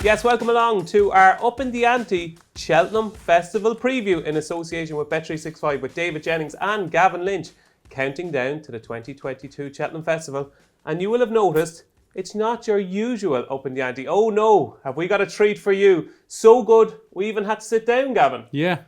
Yes, welcome along to our Upping The Ante Cheltenham Festival preview in association with Bet365 with David Jennings and Gavin Lynch, counting down to the 2022 Cheltenham Festival. And you will have noticed it's not your usual Upping The Ante. Oh no, have we got a treat for you? So good, we even had to sit down, Gavin. Yeah,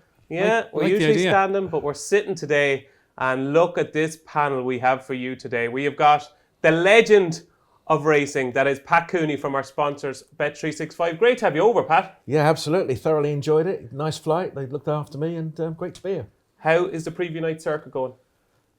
we're usually standing, but we're sitting today. And look at this panel we have for you today. We have got the legend of racing, that is Pat Cooney from our sponsors, Bet365. Great to have you over, Pat. Yeah, absolutely. Thoroughly enjoyed it. Nice flight. They looked after me and great to be here. How is the preview night circuit going?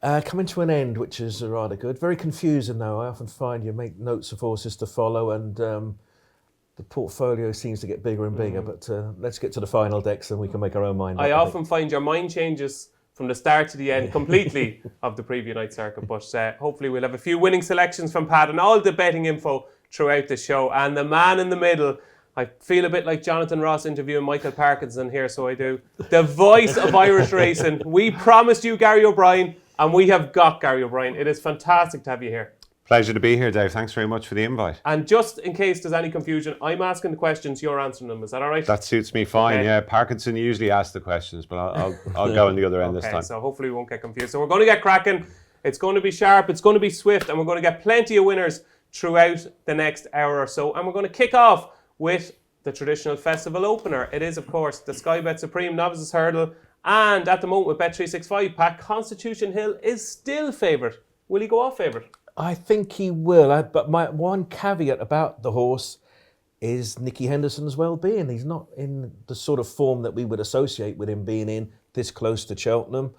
Coming to an end, which is rather good. Very confusing though. I often find you make notes of horses to follow and the portfolio seems to get bigger and bigger. But let's get to the final decks and we can make our own mind up. I often find your mind changes from the start to the end completely of the preview night circuit. But hopefully we'll have a few winning selections from Pat and all the betting info throughout the show. And the man in the middle, I feel a bit like Jonathan Ross interviewing Michael Parkinson here, so I do. The voice of Irish racing. We promised you Gary O'Brien, and we have got Gary O'Brien. It is fantastic to have you here. Pleasure to be here, Dave. Thanks very much for the invite. And just in case there's any confusion, I'm asking the questions, you're answering them. Is that all right? That suits me fine, Okay. yeah. Parkinson usually asks the questions, but I'll go on the other end this time. So hopefully we won't get confused. So we're going to get cracking. It's going to be sharp, it's going to be swift, and we're going to get plenty of winners throughout the next hour or so. And we're going to kick off with the traditional festival opener. It is, of course, the Sky Bet Supreme Novices Hurdle. And at the moment with Bet365, Pat, Constitution Hill is still favourite. Will he go off favourite? I think he will, but my one caveat about the horse is Nicky Henderson's well-being. He's not in the sort of form that we would associate with him being in this close to Cheltenham.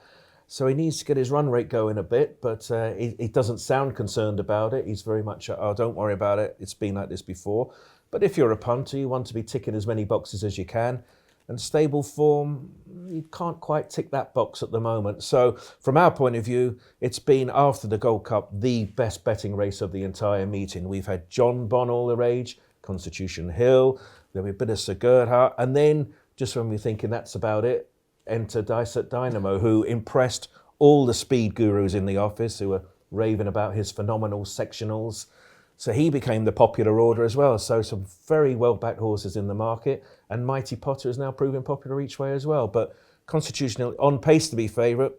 So he needs to get his run rate going a bit, but he doesn't sound concerned about it. He's very much, oh, don't worry about it. It's been like this before. But if you're a punter, you want to be ticking as many boxes as you can. And stable form, you can't quite tick that box at the moment. So from our point of view, it's been, after the Gold Cup, the best betting race of the entire meeting. We've had John Bon all the rage, Constitution Hill, there'll be a bit of Sir Gerhard, and then, just when we're thinking that's about it, enter Dysart Dynamo, who impressed all the speed gurus in the office who were raving about his phenomenal sectionals. So he became the popular order as well. So some very well-backed horses in the market. And Mighty Potter is now proving popular each way as well. But Constitutional on pace to be favourite,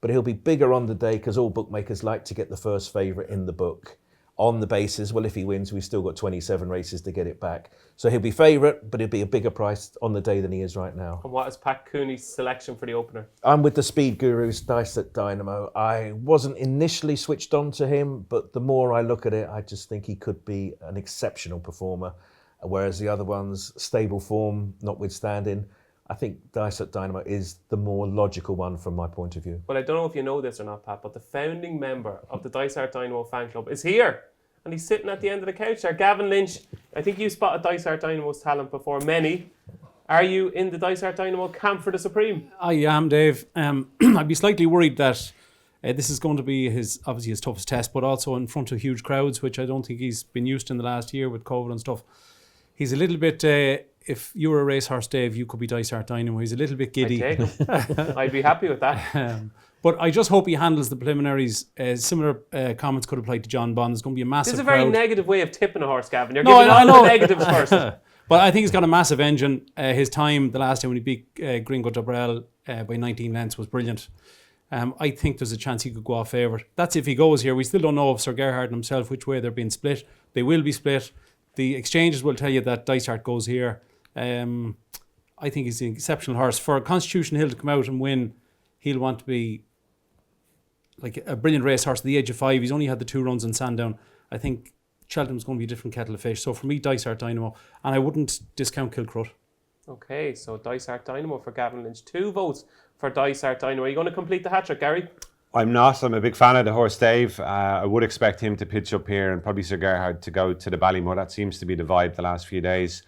but he'll be bigger on the day because all bookmakers like to get the first favourite in the book. On the basis, well, if he wins, we've still got 27 races to get it back. So he'll be favourite, but he'll be a bigger price on the day than he is right now. And what is Pat Cooney's selection for the opener? I'm with the speed gurus, Dysart Dynamo. I wasn't initially switched on to him, but the more I look at it, I just think he could be an exceptional performer. Whereas the other ones, stable form notwithstanding, I think Dysart Dynamo is the more logical one from my point of view. Well, I don't know if you know this or not, Pat, but the founding member of the Dysart Dynamo fan club is here. And he's sitting at the end of the couch there. Gavin Lynch, I think you spotted Dysart Dynamo's talent before many. Are you in the Dysart Dynamo camp for the Supreme? I am, Dave. I'd be slightly worried that this is going to be obviously his toughest test, but also in front of huge crowds, which I don't think he's been used to in the last year with COVID and stuff. He's a little bit, if you were a racehorse, Dave, you could be Dysart Dynamo. He's a little bit giddy. I'd be happy with that. But I just hope he handles the preliminaries. Similar comments could apply to John Bond. There's going to be a massive This is a very crowd. negative way of tipping a horse, Gavin. You're giving all the negatives first. But I think he's got a massive engine. His time, the last time when he beat Gringo Dobrel by 19 lengths was brilliant. I think there's a chance he could go off favourite. That's if he goes here. We still don't know if Sir Gerhard and himself, which way they're being split. They will be split. The exchanges will tell you that Dysart goes here. I think he's an exceptional horse. For Constitution Hill to come out and win, he'll want to be like a brilliant racehorse at the age of 5. He's only had the 2 runs in Sandown. I think Cheltenham's going to be a different kettle of fish. So for me, Dysart Dynamo. And I wouldn't discount Kilcrut. Okay, so Dysart Dynamo for Gavin Lynch. 2 votes for Dysart Dynamo. Are you going to complete the hat-trick, Gary? I'm not. I'm a big fan of the horse, Dave. I would expect him to pitch up here and probably Sir Gerhard to go to the Ballymore. That seems to be the vibe the last few days.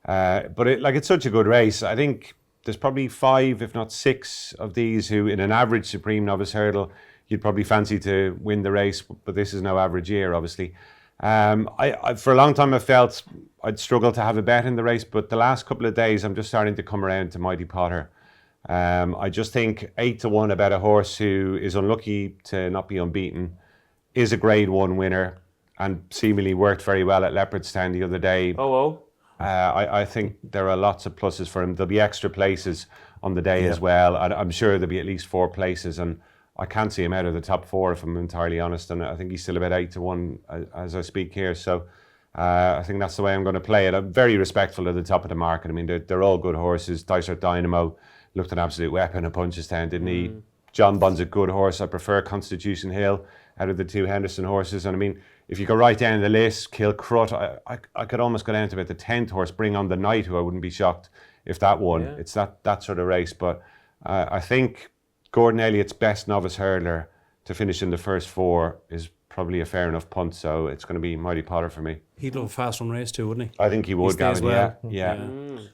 But it's such a good race. I think there's probably 5, if not 6 of these who, in an average Supreme Novice Hurdle, you'd probably fancy to win the race. But this is no average year, obviously. I for a long time I felt I'd struggle to have a bet in the race, but the last couple of days I'm just starting to come around to Mighty Potter. I just think 8-1 about a horse who is unlucky to not be unbeaten, is a Grade 1 winner, and seemingly worked very well at Leopardstown the other day. I think there are lots of pluses for him. There'll be extra places on the day as well. I'm sure there'll be at least 4 places, and I can't see him out of the top 4 if I'm entirely honest. And I think he's still about 8-1 as I speak here. So I think that's the way I'm going to play it. I'm very respectful of the top of the market. I mean, they're all good horses. Dysart Dynamo looked an absolute weapon at Punchestown, didn't he? John Bond's a good horse. I prefer Constitution Hill out of the 2 Henderson horses. And I mean, if you go right down the list, Kilcrut, I could almost go down to about the 10th horse, Bring on the Night, who I wouldn't be shocked if that won. Yeah. It's that sort of race. But I think Gordon Elliott's best novice hurdler to finish in the first 4 is probably a fair enough punt. So it's going to be Mighty Potter for me. He'd love a fast run race too, wouldn't he? I think he would, Gavin. Well. Yeah.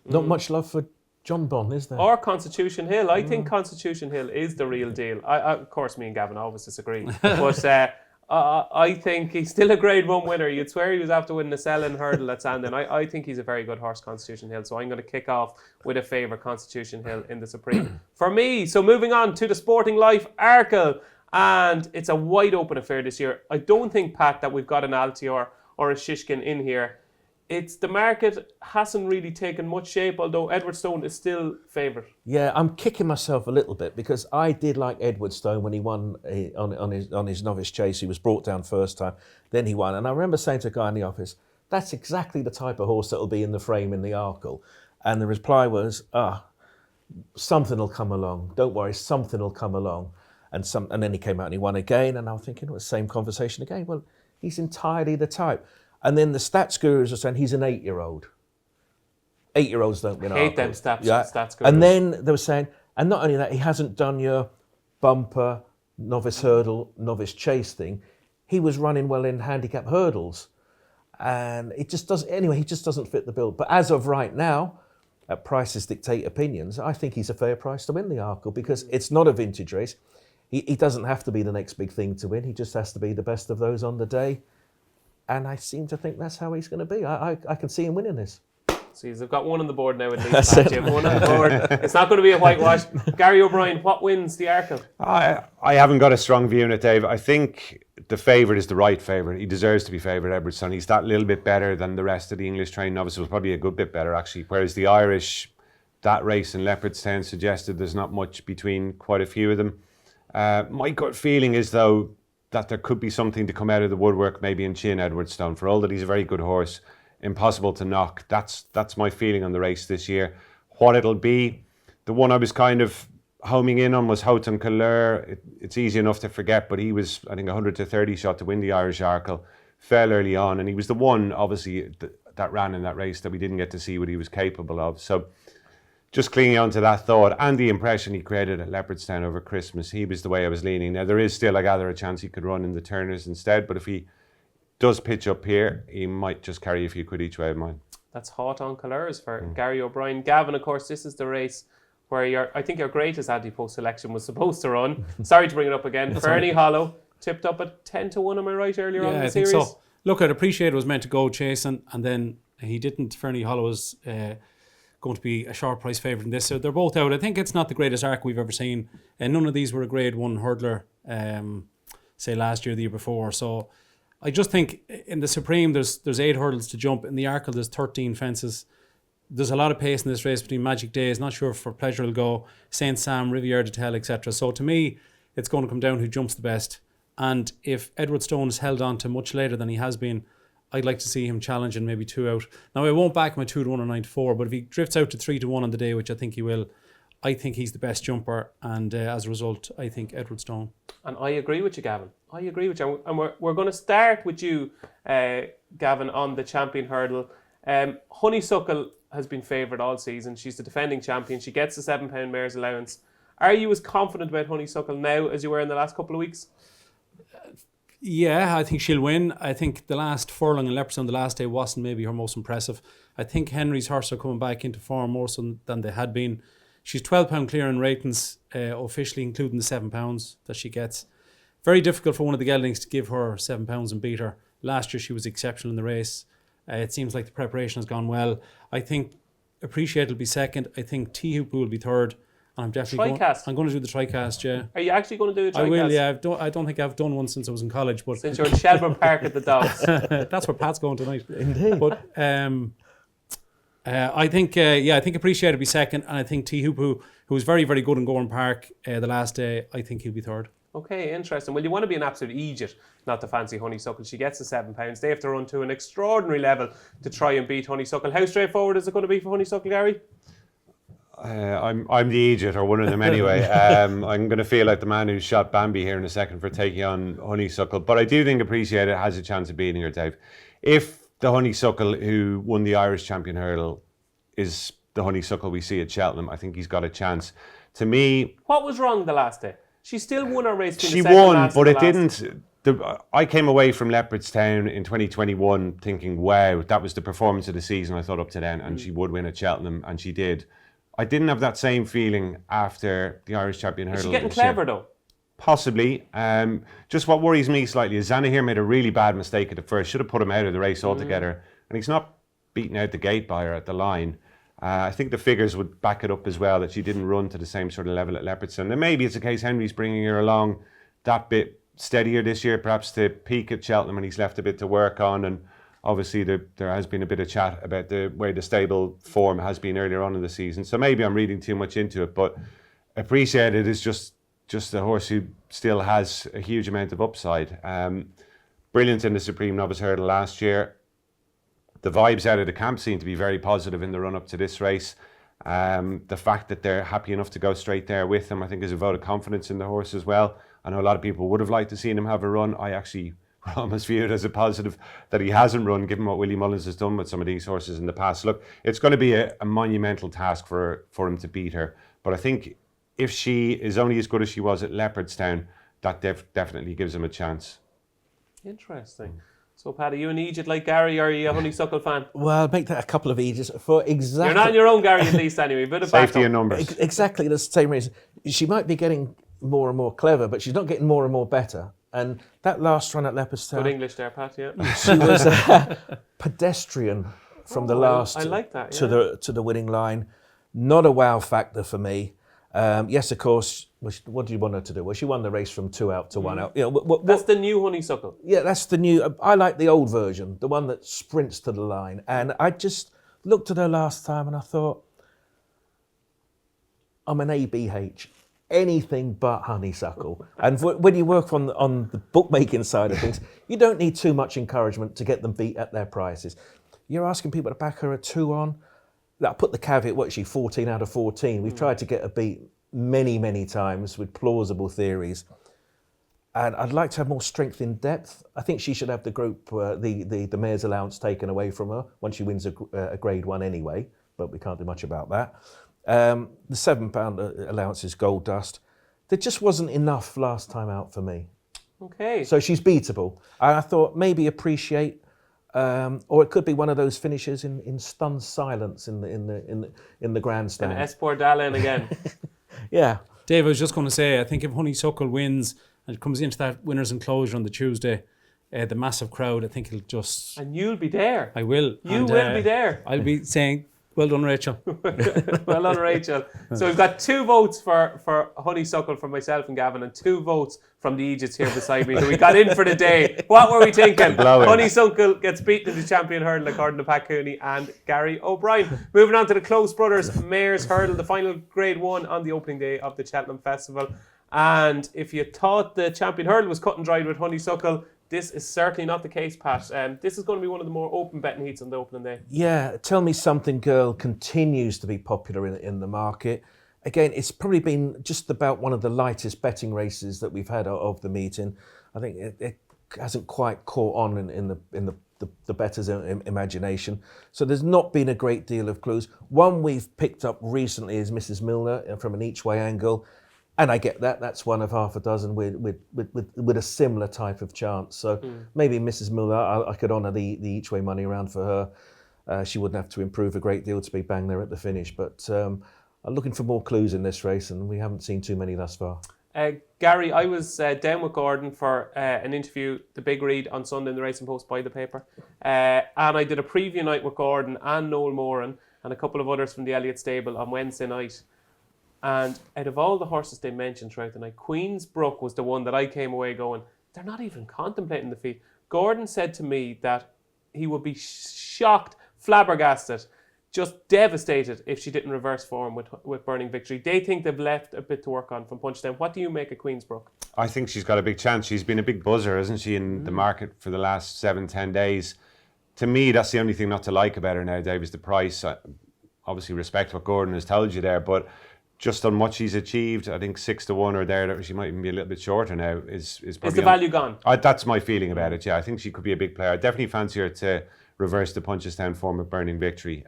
Not much love for John Bond, is there? Or Constitution Hill. I think Constitution Hill is the real deal. Of course, me and Gavin always disagree. But I think he's still a Grade 1 winner. You'd swear he was after winning the Selling hurdle at Sandon. I think he's a very good horse, Constitution Hill. So I'm going to kick off with a favourite, Constitution Hill in the Supreme. For me, so moving on to the Sporting Life Arkle. And it's a wide open affair this year. I don't think, Pat, that we've got an Altior or a Shishkin in here. It's the market hasn't really taken much shape, although Edward Stone is still favourite. Yeah, I'm kicking myself a little bit because I did like Edward Stone when he won on his novice chase. He was brought down first time, then he won. And I remember saying to a guy in the office, that's exactly the type of horse that will be in the frame in the Arkle. And the reply was, something will come along. Don't worry, something will come along. And then he came out and he won again. And I was thinking, the same conversation again. Well, he's entirely the type. And then the stats gurus are saying he's an 8-year-old. 8-year-olds don't win. I hate them stats gurus. And then they were saying, and not only that, he hasn't done your bumper, novice hurdle, novice chase thing. He was running well in handicap hurdles. And it just doesn't, anyway, he just doesn't fit the bill. But as of right now, prices dictate opinions. I think he's a fair price to win the Arkle because it's not a vintage race. He doesn't have to be the next big thing to win. He just has to be the best of those on the day. And I seem to think that's how he's going to be. I can see him winning this. So you've got one on the board now at least, Pat. You have one on the board. It's not going to be a whitewash. Gary O'Brien, what wins the Arkle? I haven't got a strong view on it, Dave. I think the favourite is the right favourite. He deserves to be favourite, Edwardson. He's that little bit better than the rest of the English trained novices. Was probably a good bit better, actually. Whereas the Irish, that race in Leopardstown suggested there's not much between quite a few of them. My gut feeling is, though, that there could be something to come out of the woodwork, maybe in Chin Edwardstone. For all that he's a very good horse, impossible to knock. That's my feeling on the race this year. What it'll be, the one I was kind of homing in on was Houghton Kallur. It's easy enough to forget, but he was, I think, 100 to 30 shot to win the Irish Arkle. Fell early on, and he was the one, obviously, that ran in that race that we didn't get to see what he was capable of. So just clinging on to that thought and the impression he created at Leopardstown over Christmas, he was the way I was leaning. Now, there is still, I gather, a chance he could run in the Turners instead, but if he does pitch up here, he might just carry a few quid each way of mine. That's hot on colours for Gary O'Brien. Gavin, of course, this is the race where I think your greatest ante-post selection was supposed to run. Sorry to bring it up again. Fernie Hollow tipped up at 10-1, am I right, earlier on in the series? I think so. Look, I'd appreciate it was meant to go chasing, and then he didn't. Fernie Hollow was going to be a short price favourite in this. So they're both out. I think it's not the greatest arc we've ever seen. And none of these were a Grade 1 hurdler, say last year, the year before. So I just think in the Supreme, there's 8 hurdles to jump. In the Arkle, there's 13 fences. There's a lot of pace in this race between Magic Days. Not sure if For Pleasure will go, Saint Sam, Riviere de Tel, etc. So to me, it's going to come down who jumps the best. And if Edward Stone is held on to much later than he has been, I'd like to see him challenging maybe 2 out. Now, I won't back him at 2-1 or 9-4, but if he drifts out to 3-1 on the day, which I think he will, I think he's the best jumper. And as a result, I think Edward Stone. And I agree with you, Gavin. I agree with you. And we're going to start with you, Gavin, on the champion hurdle. Honeysuckle has been favoured all season. She's the defending champion. She gets the £7 mare's allowance. Are you as confident about Honeysuckle now as you were in the last couple of weeks? Yeah, I think she'll win. I think the last furlong in Leopardstown the last day wasn't maybe her most impressive. I think Henry's horse are coming back into form more so than they had been. She's £12 clear in ratings, officially including the £7 that she gets. Very difficult for one of the geldings to give her £7 and beat her. Last year she was exceptional in the race. It seems like the preparation has gone well. I think Appreciate will be second. I think T-Hoop will be third. I'm definitely I'm going to do the TriCast, yeah. Are you actually going to do a TriCast? I will, yeah. I don't think I've done one since I was in college. But since you're in Shelburne Park at the Dogs. That's where Pat's going tonight. Indeed. But I think Appreciate will be second, and I think T Hoop, who was very, very good in Gorham Park the last day, I think he'll be third. Okay, interesting. Well, you want to be an absolute idiot not to fancy Honeysuckle. She gets the £7. They have to run to an extraordinary level to try and beat Honeysuckle. How straightforward is it going to be for Honeysuckle, Gary? I'm the idiot, or one of them anyway. I'm going to feel like the man who shot Bambi here in a second for taking on Honeysuckle. But I do think Appreciate It has a chance of beating her, Dave. If the Honeysuckle who won the Irish Champion Hurdle is the Honeysuckle we see at Cheltenham, I think he's got a chance. To me... What was wrong the last day? She still won her race. She won, but it didn't... I came away from Leopardstown in 2021 thinking, wow, that was the performance of the season I thought up to then, and she would win at Cheltenham, and she did. I didn't have that same feeling after the Irish Champion Hurdle. Is she getting clever, though? Possibly. Just what worries me slightly is Zanahiyr made a really bad mistake at the first. Should have put him out of the race altogether. And he's not beaten out the gate by her at the line. I think the figures would back it up as well, that she didn't run to the same sort of level at Leopardstown. And maybe it's a case Henry's bringing her along that bit steadier this year, perhaps to peak at Cheltenham, and he's left a bit to work on. And obviously there has been a bit of chat about the way the stable form has been earlier on in the season. So maybe I'm reading too much into it, but Appreciate It is just a horse who still has a huge amount of upside. Brilliant in the Supreme Novice Hurdle last year. The vibes out of the camp seem to be very positive in the run-up to this race. The fact that they're happy enough to go straight there with him, I think, is a vote of confidence in the horse as well. I know a lot of people would have liked to see him have a run. I actually almost view it as a positive that he hasn't run, given what Willie Mullins has done with some of these horses in the past. Look, it's going to be a monumental task for him to beat her. But I think if she is only as good as she was at Leopardstown, that definitely gives him a chance. Interesting. So, Pat, are you an Egypt like Gary, or are you a Honeysuckle fan? Well, I'll make that a couple of ages for exactly... You're not on your own, Gary, at least, anyway. Bit of Safety backup. in numbers. Exactly the same reason. She might be getting more and more clever, but she's not getting more and more better. And that last run at Leopardstown... Good English there, Pat, yeah. She was a pedestrian from the last I like that, to the winning line. Not a wow factor for me. Yes, of course. What do you want her to do? Well, she won the race from 2 out to 1 out. You know, that's the new Honeysuckle. Yeah, that's the new. I like the old version, the one that sprints to the line. And I just looked at her last time and I thought, I'm an ABH. Anything but Honeysuckle. And when you work on the bookmaking side of things, you don't need too much encouragement to get them beat at their prices. You're asking people to back her a 2 on. I put the caveat, what is she, 14 out of 14? We've tried to get her beat many, many times with plausible theories. And I'd like to have more strength in depth. I think she should have the group, the mayor's allowance taken away from her once she wins a grade 1 anyway, but we can't do much about that. The £7 allowance is gold dust. There just wasn't enough last time out for me. Okay. So she's beatable. And I thought maybe Appreciate, or it could be one of those finishes in stunned silence in the grandstand. Esport Dallin again. Yeah. Dave, I was just going to say, I think if Honeysuckle wins and it comes into that winner's enclosure on the Tuesday, the massive crowd, I think it'll just... And you'll be there. I will. You will be there. I'll be saying, well done, Rachel. Well done, Rachel. So we've got 2 votes for Honeysuckle from myself and Gavin, and 2 votes from the Egypts here beside me, who we got in for the day. What were we thinking? Honeysuckle gets beaten in the Champion Hurdle according to Pat Cooney and Gary O'Brien. Moving on to the Close Brothers Mares Hurdle, the final grade 1 on the opening day of the Cheltenham Festival. And if you thought the Champion Hurdle was cut and dried with Honeysuckle, this is certainly not the case, Pat. This is going to be one of the more open betting heats on the opening day. Yeah, Tell Me Something Girl continues to be popular in the market. Again, it's probably been just about one of the lightest betting races that we've had of the meeting. I think it hasn't quite caught on in the bettors' imagination. So there's not been a great deal of clues. One we've picked up recently is Mrs. Milner from an each-way angle. And I get that. That's one of half a dozen with a similar type of chance. So maybe Mrs. Milner, I could honour the each-way money around for her. She wouldn't have to improve a great deal to be bang there at the finish. But I'm looking for more clues in this race, and we haven't seen too many thus far. Gary, I was down with Gordon for an interview, the big read on Sunday in the Racing Post by the paper. And I did a preview night with Gordon and Noel Moran and a couple of others from the Elliott stable on Wednesday night. And out of all the horses they mentioned throughout the night, Queensbrook was the one that I came away going, they're not even contemplating defeat. Gordon said to me that he would be shocked, flabbergasted, just devastated if she didn't reverse form with Burning Victory. They think they've left a bit to work on from Punchestown. What do you make of Queensbrook? I think she's got a big chance. She's been a big buzzer, hasn't she, in the market for the last 7-10 days. To me, that's the only thing not to like about her now, Dave, is the price. I obviously respect what Gordon has told you there, but just on what she's achieved, I think 6-1 or there, that she might even be a little bit shorter now, is probably... Is the value gone? That's my feeling about it, yeah. I think she could be a big player. I definitely fancy her to reverse the Punchestown form of Burning Victory.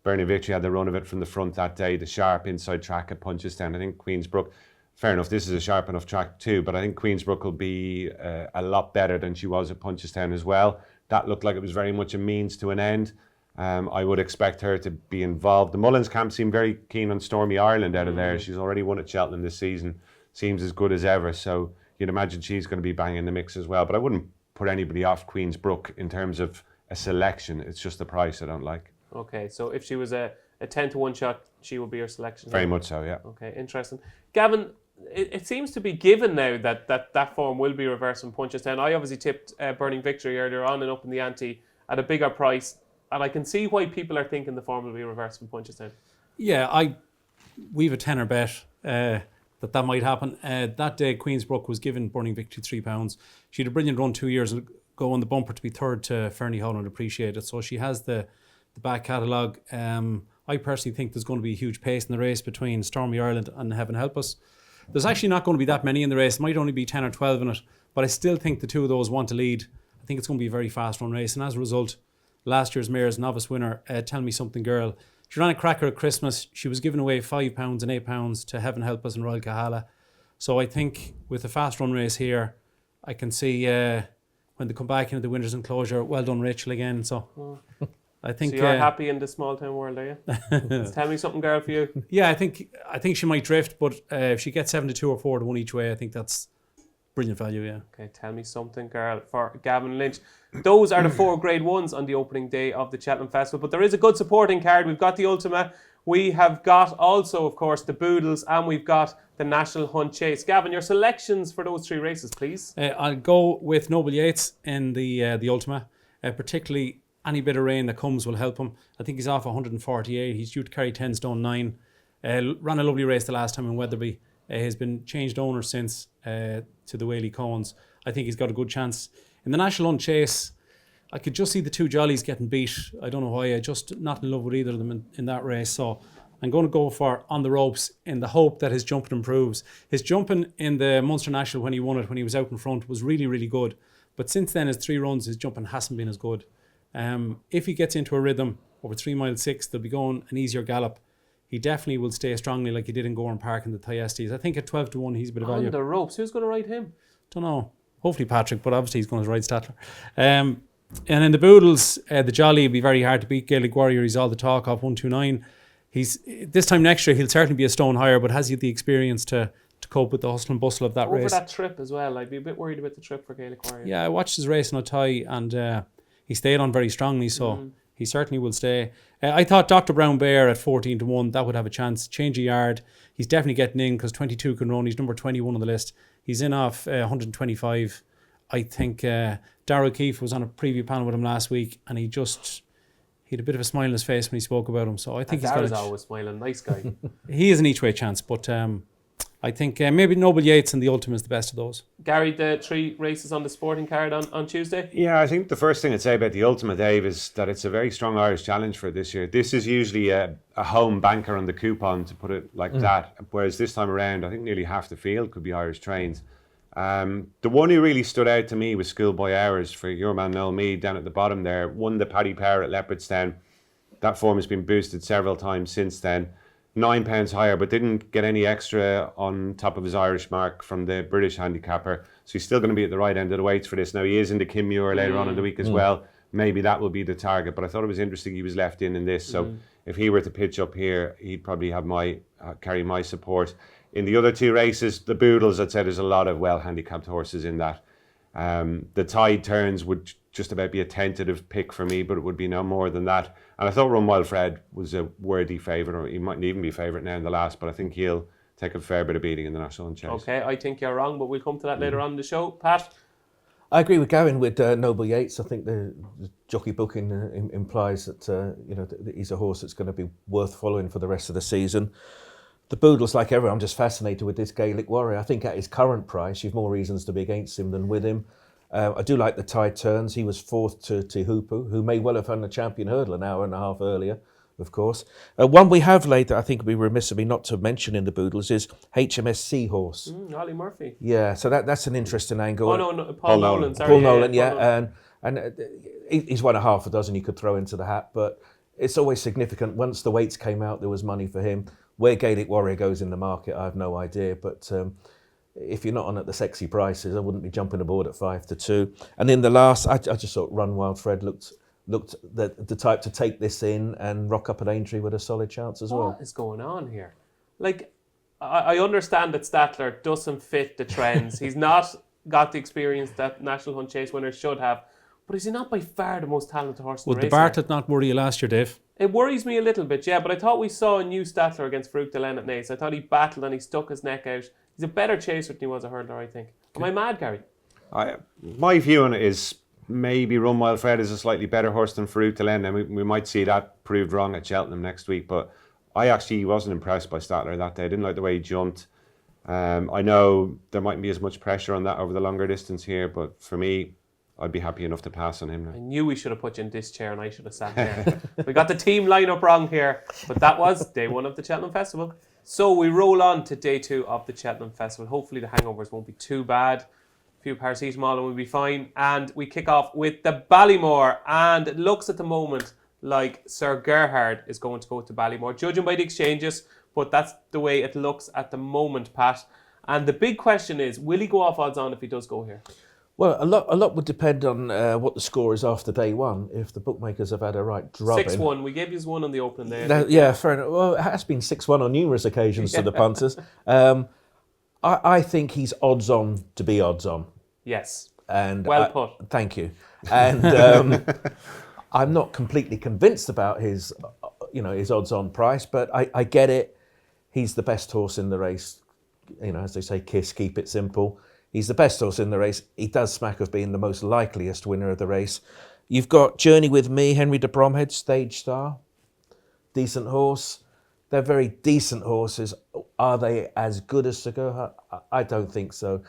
Burning Victory had the run of it from the front that day, the sharp inside track at Punchestown. I think Queensbrook, fair enough, this is a sharp enough track too, but I think Queensbrook will be a lot better than she was at Punchestown as well. That looked like it was very much a means to an end. I would expect her to be involved. The Mullins camp seemed very keen on Stormy Ireland out of there. She's already won at Cheltenham this season. Seems as good as ever. So you'd imagine she's going to be banging the mix as well. But I wouldn't put anybody off Queensbrook in terms of a selection. It's just the price I don't like. Okay, so if she was a 10-1 shot, she would be your selection. Very much so, yeah. Okay, interesting. Gavin, it seems to be given now that form will be reversed from Punchestown. I obviously tipped Burning Victory earlier on and Up in the Ante at a bigger price, and I can see why people are thinking the form will be reversed from Punchestown. Yeah, we've a tenner bet that might happen. That day, Queensbrook was given Burning Victory £3. She had a brilliant run 2 years ago on the bumper to be third to Fernie Holland, appreciate it. So she has the back catalogue. I personally think there's going to be a huge pace in the race between Stormy Ireland and Heaven Help Us. There's actually not going to be that many in the race. It might only be 10 or 12 in it, but I still think the two of those want to lead. I think it's going to be a very fast run race, and as a result, last year's Mayor's novice winner, Tell Me Something Girl, she ran a cracker at Christmas. She was giving away £5 and £8 to Heaven Help Us and Royal Kahala. So I think with a fast run race here, I can see when they come back into the winner's enclosure, well done Rachel again. So I think... So you're happy in the small town world, are you? Tell Me Something Girl for you. Yeah, I think she might drift, but if she gets 7-2 or 4-1 each way, I think that's brilliant value, yeah. Okay, Tell Me Something Girl for Gavin Lynch. Those are the 4 grade ones on the opening day of the Cheltenham Festival, but there is a good supporting card. We've got the Ultima, we have got also, of course, the Boodles, and we've got the National Hunt Chase. Gavin, your selections for those 3 races, please. I'll go with Noble Yates in the Ultima, particularly any bit of rain that comes will help him. I think he's off 148. He's due to carry 10 stone 9. Ran a lovely race the last time in Wetherby. Has been changed owner since to the Whaley Cones. I think he's got a good chance. In the National Hunt Chase, I could just see the 2 Jollies getting beat. I don't know why. I just not in love with either of them in that race. So I'm going to go for On the Ropes in the hope that his jumping improves. His jumping in the Munster National when he won it, when he was out in front, was really, really good. But since then, his 3 runs, his jumping hasn't been as good. If he gets into a rhythm over 3 mile 6, they'll be going an easier gallop. He definitely will stay strongly like he did in Gorham Park in the Thyestes. I think at 12-1 he's a bit of value. On the Ropes, who's going to ride him? Don't know. Hopefully Patrick, but obviously he's going to ride Statler. And in the Boodles, the Jolly will be very hard to beat. Gaelic Warrior, he's all the talk of 129. This time next year he'll certainly be a stone higher, but has he the experience to cope with the hustle and bustle of that race? Over that trip as well, I'd be a bit worried about the trip for Gaelic Warrior. Yeah, I watched his race in Otay and he stayed on very strongly, so he certainly will stay. I thought Dr. Brown Bear at 14-1, that would have a chance. Change a yard. He's definitely getting in because 22 can run. He's number 21 on the list. He's in off 125. I think Darrell Keefe was on a preview panel with him last week, and he had a bit of a smile on his face when he spoke about him. So I think Darrell's always smiling, nice guy. He is an each way chance, but I think maybe Noble Yates and the Ultima is the best of those. Gary, the 3 races on the sporting card on Tuesday? Yeah, I think the first thing I'd say about the Ultima, Dave, is that it's a very strong Irish challenge for this year. This is usually a home banker on the coupon, to put it like that, whereas this time around, I think nearly half the field could be Irish trains. The one who really stood out to me was Schoolboy Hours for your man Noel Meade down at the bottom there. Won the Paddy Power at Leopardstown. That form has been boosted several times since then. £9 higher, but didn't get any extra on top of his Irish mark from the British handicapper. So he's still going to be at the right end of the weights for this. Now he is into Kim Muir later on in the week as well. Maybe that will be the target, but I thought it was interesting he was left in this. So if he were to pitch up here, he'd probably have carry my support. In the other 2 races, the Boodles, I'd say there's a lot of well-handicapped horses in that. The Tide Turns would just about be a tentative pick for me, but it would be no more than that. And I thought Run Wild Fred was a worthy favourite, or he mightn't even be favourite now in the last, but I think he'll take a fair bit of beating in the National Hunt Chase. Okay, I think you're wrong, but we'll come to that later on in the show. Pat? I agree with Gavin with Noble Yates. I think the jockey booking implies that that he's a horse that's going to be worth following for the rest of the season. The Boodles, like everyone, I'm just fascinated with this Gaelic Warrior. I think at his current price, you've more reasons to be against him than with him. I do like the tide turns. He was fourth to Hoopu, who may well have won the champion hurdle an hour and a half earlier, of course. One we have laid that I think would be remiss of me not to mention in the Boodles is HMS Seahorse. Ollie Murphy. Yeah, so that's an interesting angle. Oh, no, Paul Nolan. Sorry. Paul Nolan, Paul Nolan. And he's won a half a dozen you could throw into the hat, but it's always significant. Once the weights came out, there was money for him. Where Gaelic Warrior goes in the market, I have no idea, but if you're not on at the sexy prices, I wouldn't be jumping aboard at 5-2. And in the last, I just thought Run Wild Fred looked the type to take this in and rock up at Aintree with a solid chance as well. What is going on here? Like, I understand that Statler doesn't fit the trends. He's not got the experience that National Hunt Chase winners should have, but is he not by far the most talented horse in the race? Would the Bartlett not worry you last year, Dave? It worries me a little bit, yeah, but I thought we saw a new Statler against Farouk Delaine at Naas. I thought he battled and he stuck his neck out. He's a better chaser than he was a hurdler, I think. Am I mad, Gary? My view on it is maybe Run Wild Fred is a slightly better horse than Farouk Delaine, and we might see that proved wrong at Cheltenham next week, but I actually wasn't impressed by Statler that day. I didn't like the way he jumped. I know there mightn't be as much pressure on that over the longer distance here, but for me, I'd be happy enough to pass on him now. I knew we should have put you in this chair and I should have sat there. We got the team lineup wrong here, but that was day one of the Cheltenham Festival. So we roll on to day two of the Cheltenham Festival. Hopefully the hangovers won't be too bad. A few paracetamol and we'll be fine. And we kick off with the Ballymore, and it looks at the moment like Sir Gerhard is going to go to Ballymore, judging by the exchanges, but that's the way it looks at the moment, Pat. And the big question is, will he go off odds on if he does go here? Well, a lot would depend on what the score is after day one. If the bookmakers have had a right drubbing. 6-1. We gave you one on the opening there. Now, yeah, fair enough. Well, it has been 6-1 on numerous occasions to the punters. I think he's odds on to be odds on. Yes. And well put. Thank you. And I'm not completely convinced about his odds on price, but I get it. He's the best horse in the race. As they say, kiss, keep it simple. He's the best horse in the race. He does smack of being the most likeliest winner of the race. You've got Journey With Me, Henry de Bromhead, stage star. Decent horse. They're very decent horses. Are they as good as Sir Gerhard? I don't think so.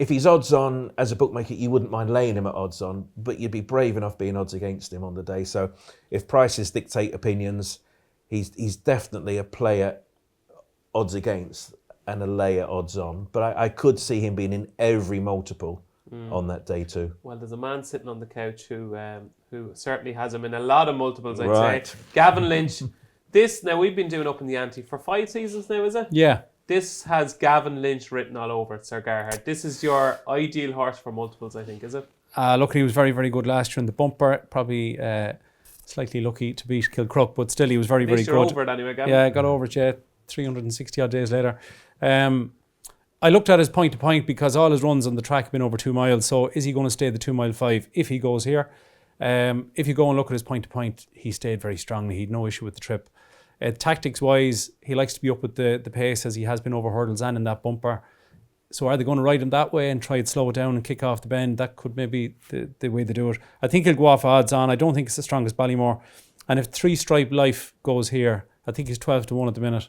If he's odds on as a bookmaker, you wouldn't mind laying him at odds on, but you'd be brave enough being odds against him on the day. So if prices dictate opinions, he's definitely a player odds against and a layer odds on. But I could see him being in every multiple on that day too. Well, there's a man sitting on the couch who certainly has him in a lot of multiples, I'd Right. say. Gavin Lynch. Now we've been doing Upping The Ante for 5 seasons now, is it? Yeah. This has Gavin Lynch written all over it, Sir Gerhard. This is your ideal horse for multiples, I think, is it? Look, he was very, very good last year in the bumper. Probably slightly lucky to beat Kilcrook, but still he was very, very You're good. over it anyway, Gavin. Yeah, I got over it, 360 odd days later. I looked at his point to point because all his runs on the track have been over 2 miles. So is he going to stay the 2 mile 5 if he goes here? If you go and look at his point to point, he stayed very strongly. He had no issue with the trip. Tactics wise, he likes to be up with the pace as he has been over hurdles and in that bumper. So are they going to ride him that way and try to slow it down and kick off the bend? That could maybe the way they do it. I think he'll go off odds on. I don't think it's as strong as Ballymore. And if 3 Stripe Life goes here, I think he's 12-1 at the minute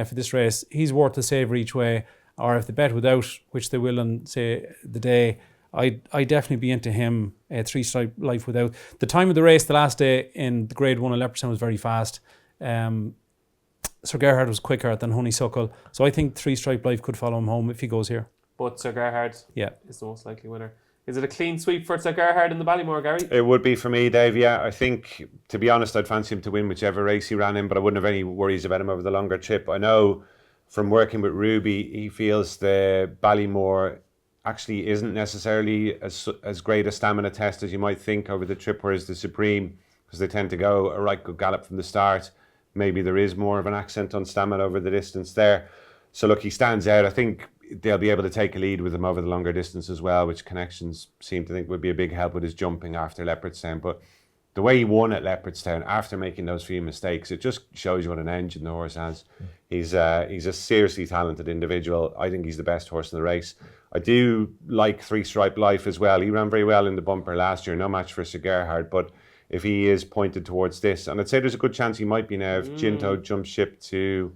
for this race. He's worth the saver each way. Or if they bet without, which they will on, say, the day, I'd definitely be into him, 3 Stripe Life without. The time of the race, the last day in the Grade 1 in Leopardstown was very fast. Sir Gerhard was quicker than Honeysuckle. So I think 3 Stripe Life could follow him home if he goes here. But Sir Gerhard is the most likely winner. Is it a clean sweep for Sir Gerhard in the Ballymore, Gary? It would be for me, Dave, yeah. I think, to be honest, I'd fancy him to win whichever race he ran in, but I wouldn't have any worries about him over the longer trip. I know from working with Ruby, he feels the Ballymore actually isn't necessarily as great a stamina test as you might think over the trip, whereas the Supreme, because they tend to go a right good gallop from the start, maybe there is more of an accent on stamina over the distance there. So look, he stands out. I think they'll be able to take a lead with him over the longer distance as well, which Connections seem to think would be a big help with his jumping after Leopardstown. But the way he won at Leopardstown after making those few mistakes, it just shows you what an engine the horse has. He's a seriously talented individual. I think he's the best horse in the race. I do like Three Stripe Life as well. He ran very well in the bumper last year. No match for Sir Gerhard, but if he is pointed towards this, and I'd say there's a good chance he might be now. If Ginto jumps ship to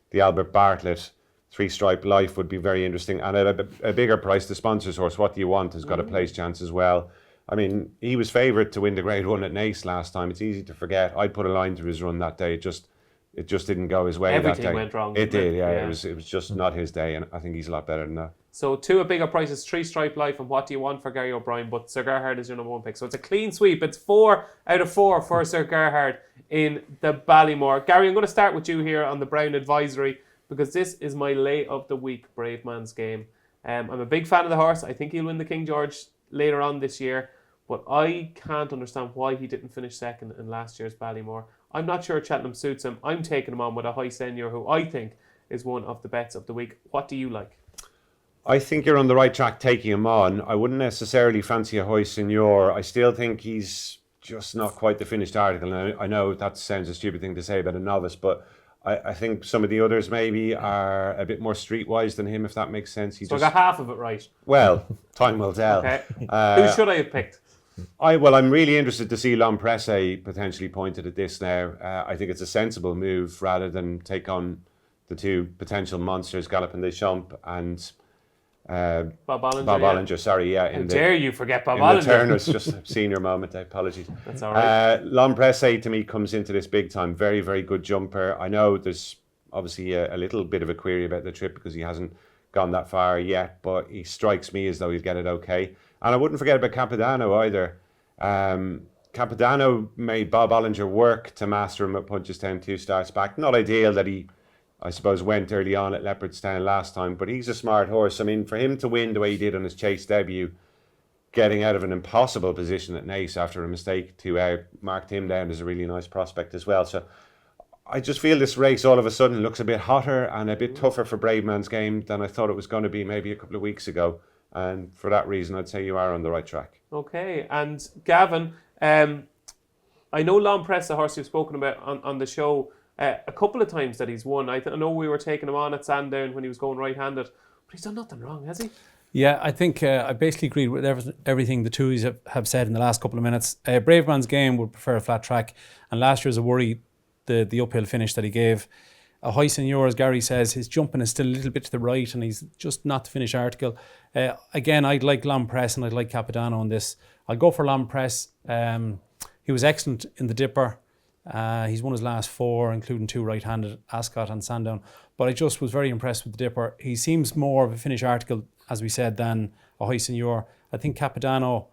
the Albert Bartlett, Three Stripe Life would be very interesting. And at a bigger price, the sponsor's horse, What Do You Want, has got a place chance as well. I mean, he was favoured to win the Grade 1 at Naas last time. It's easy to forget. I'd put a line to his run that day. It just didn't go his way Everything that day. went wrong. It did, yeah. It was just not his day, and I think he's a lot better than that. So 2 at bigger prices, Three Stripe Life and What Do You Want for Gary O'Brien, but Sir Gerhard is your number 1 pick. So it's a clean sweep. It's 4 out of 4 for Sir Gerhard in the Ballymore. Gary, I'm going to start with you here on the Brown Advisory, because this is my lay of the week, Brave Man's Game. I'm a big fan of the horse. I think he'll win the King George later on this year, but I can't understand why he didn't finish second in last year's Ballymore. I'm not sure Cheltenham suits him. I'm taking him on with a high senior who I think is one of the bets of the week. What do you like? I think you're on the right track taking him on. I wouldn't necessarily fancy a high senior. I still think he's just not quite the finished article. Now, I know that sounds a stupid thing to say about a novice, but I think some of the others maybe are a bit more streetwise than him, if that makes sense. I got half of it right. Well, time will tell. Okay. Who should I have picked? I'm really interested to see L'Impresse potentially pointed at this now. I think it's a sensible move rather than take on the 2 potential monsters, Galopin Des Champs and Bob Ollinger. Bob Ollinger, sorry, yeah. How dare you forget Bob in Ollinger? the turn, it was just a senior moment, apologies. That's all right. L'Impresse to me comes into this big time. Very, very good jumper. I know there's obviously a little bit of a query about the trip because he hasn't gone that far yet, but he strikes me as though he'll get it okay. And I wouldn't forget about Capodanno either. Capodanno made Bob Ollinger work to master him at Punchestown 2 starts back. Not ideal that he, I suppose, went early on at Leopardstown last time, but he's a smart horse. I mean, for him to win the way he did on his chase debut, getting out of an impossible position at Naas after a mistake 2 out, marked him down as a really nice prospect as well. So I just feel this race all of a sudden looks a bit hotter and a bit tougher for Brave Man's Game than I thought it was going to be maybe a couple of weeks ago. And for that reason, I'd say you are on the right track. Okay, and Gavin, I know L'Impresse, the horse you've spoken about on the show, a couple of times that he's won. I know we were taking him on at Sandown when he was going right-handed, but he's done nothing wrong, has he? Yeah, I think I basically agreed with everything the two have said in the last couple of minutes. Brave Man's Game would prefer a flat track, and last year's a worry, the uphill finish that he gave. A high senior, as Gary says, his jumping is still a little bit to the right, and he's just not the finished article. Again, I'd like L'Impresse and I'd like Capodanno on this. I'll go for L'Impresse. He was excellent in the Dipper. He's won his last 4, including 2 right-handed, Ascot and Sandown. But I just was very impressed with the Dipper. He seems more of a finished article, as we said, than a high senior. I think Capodanno,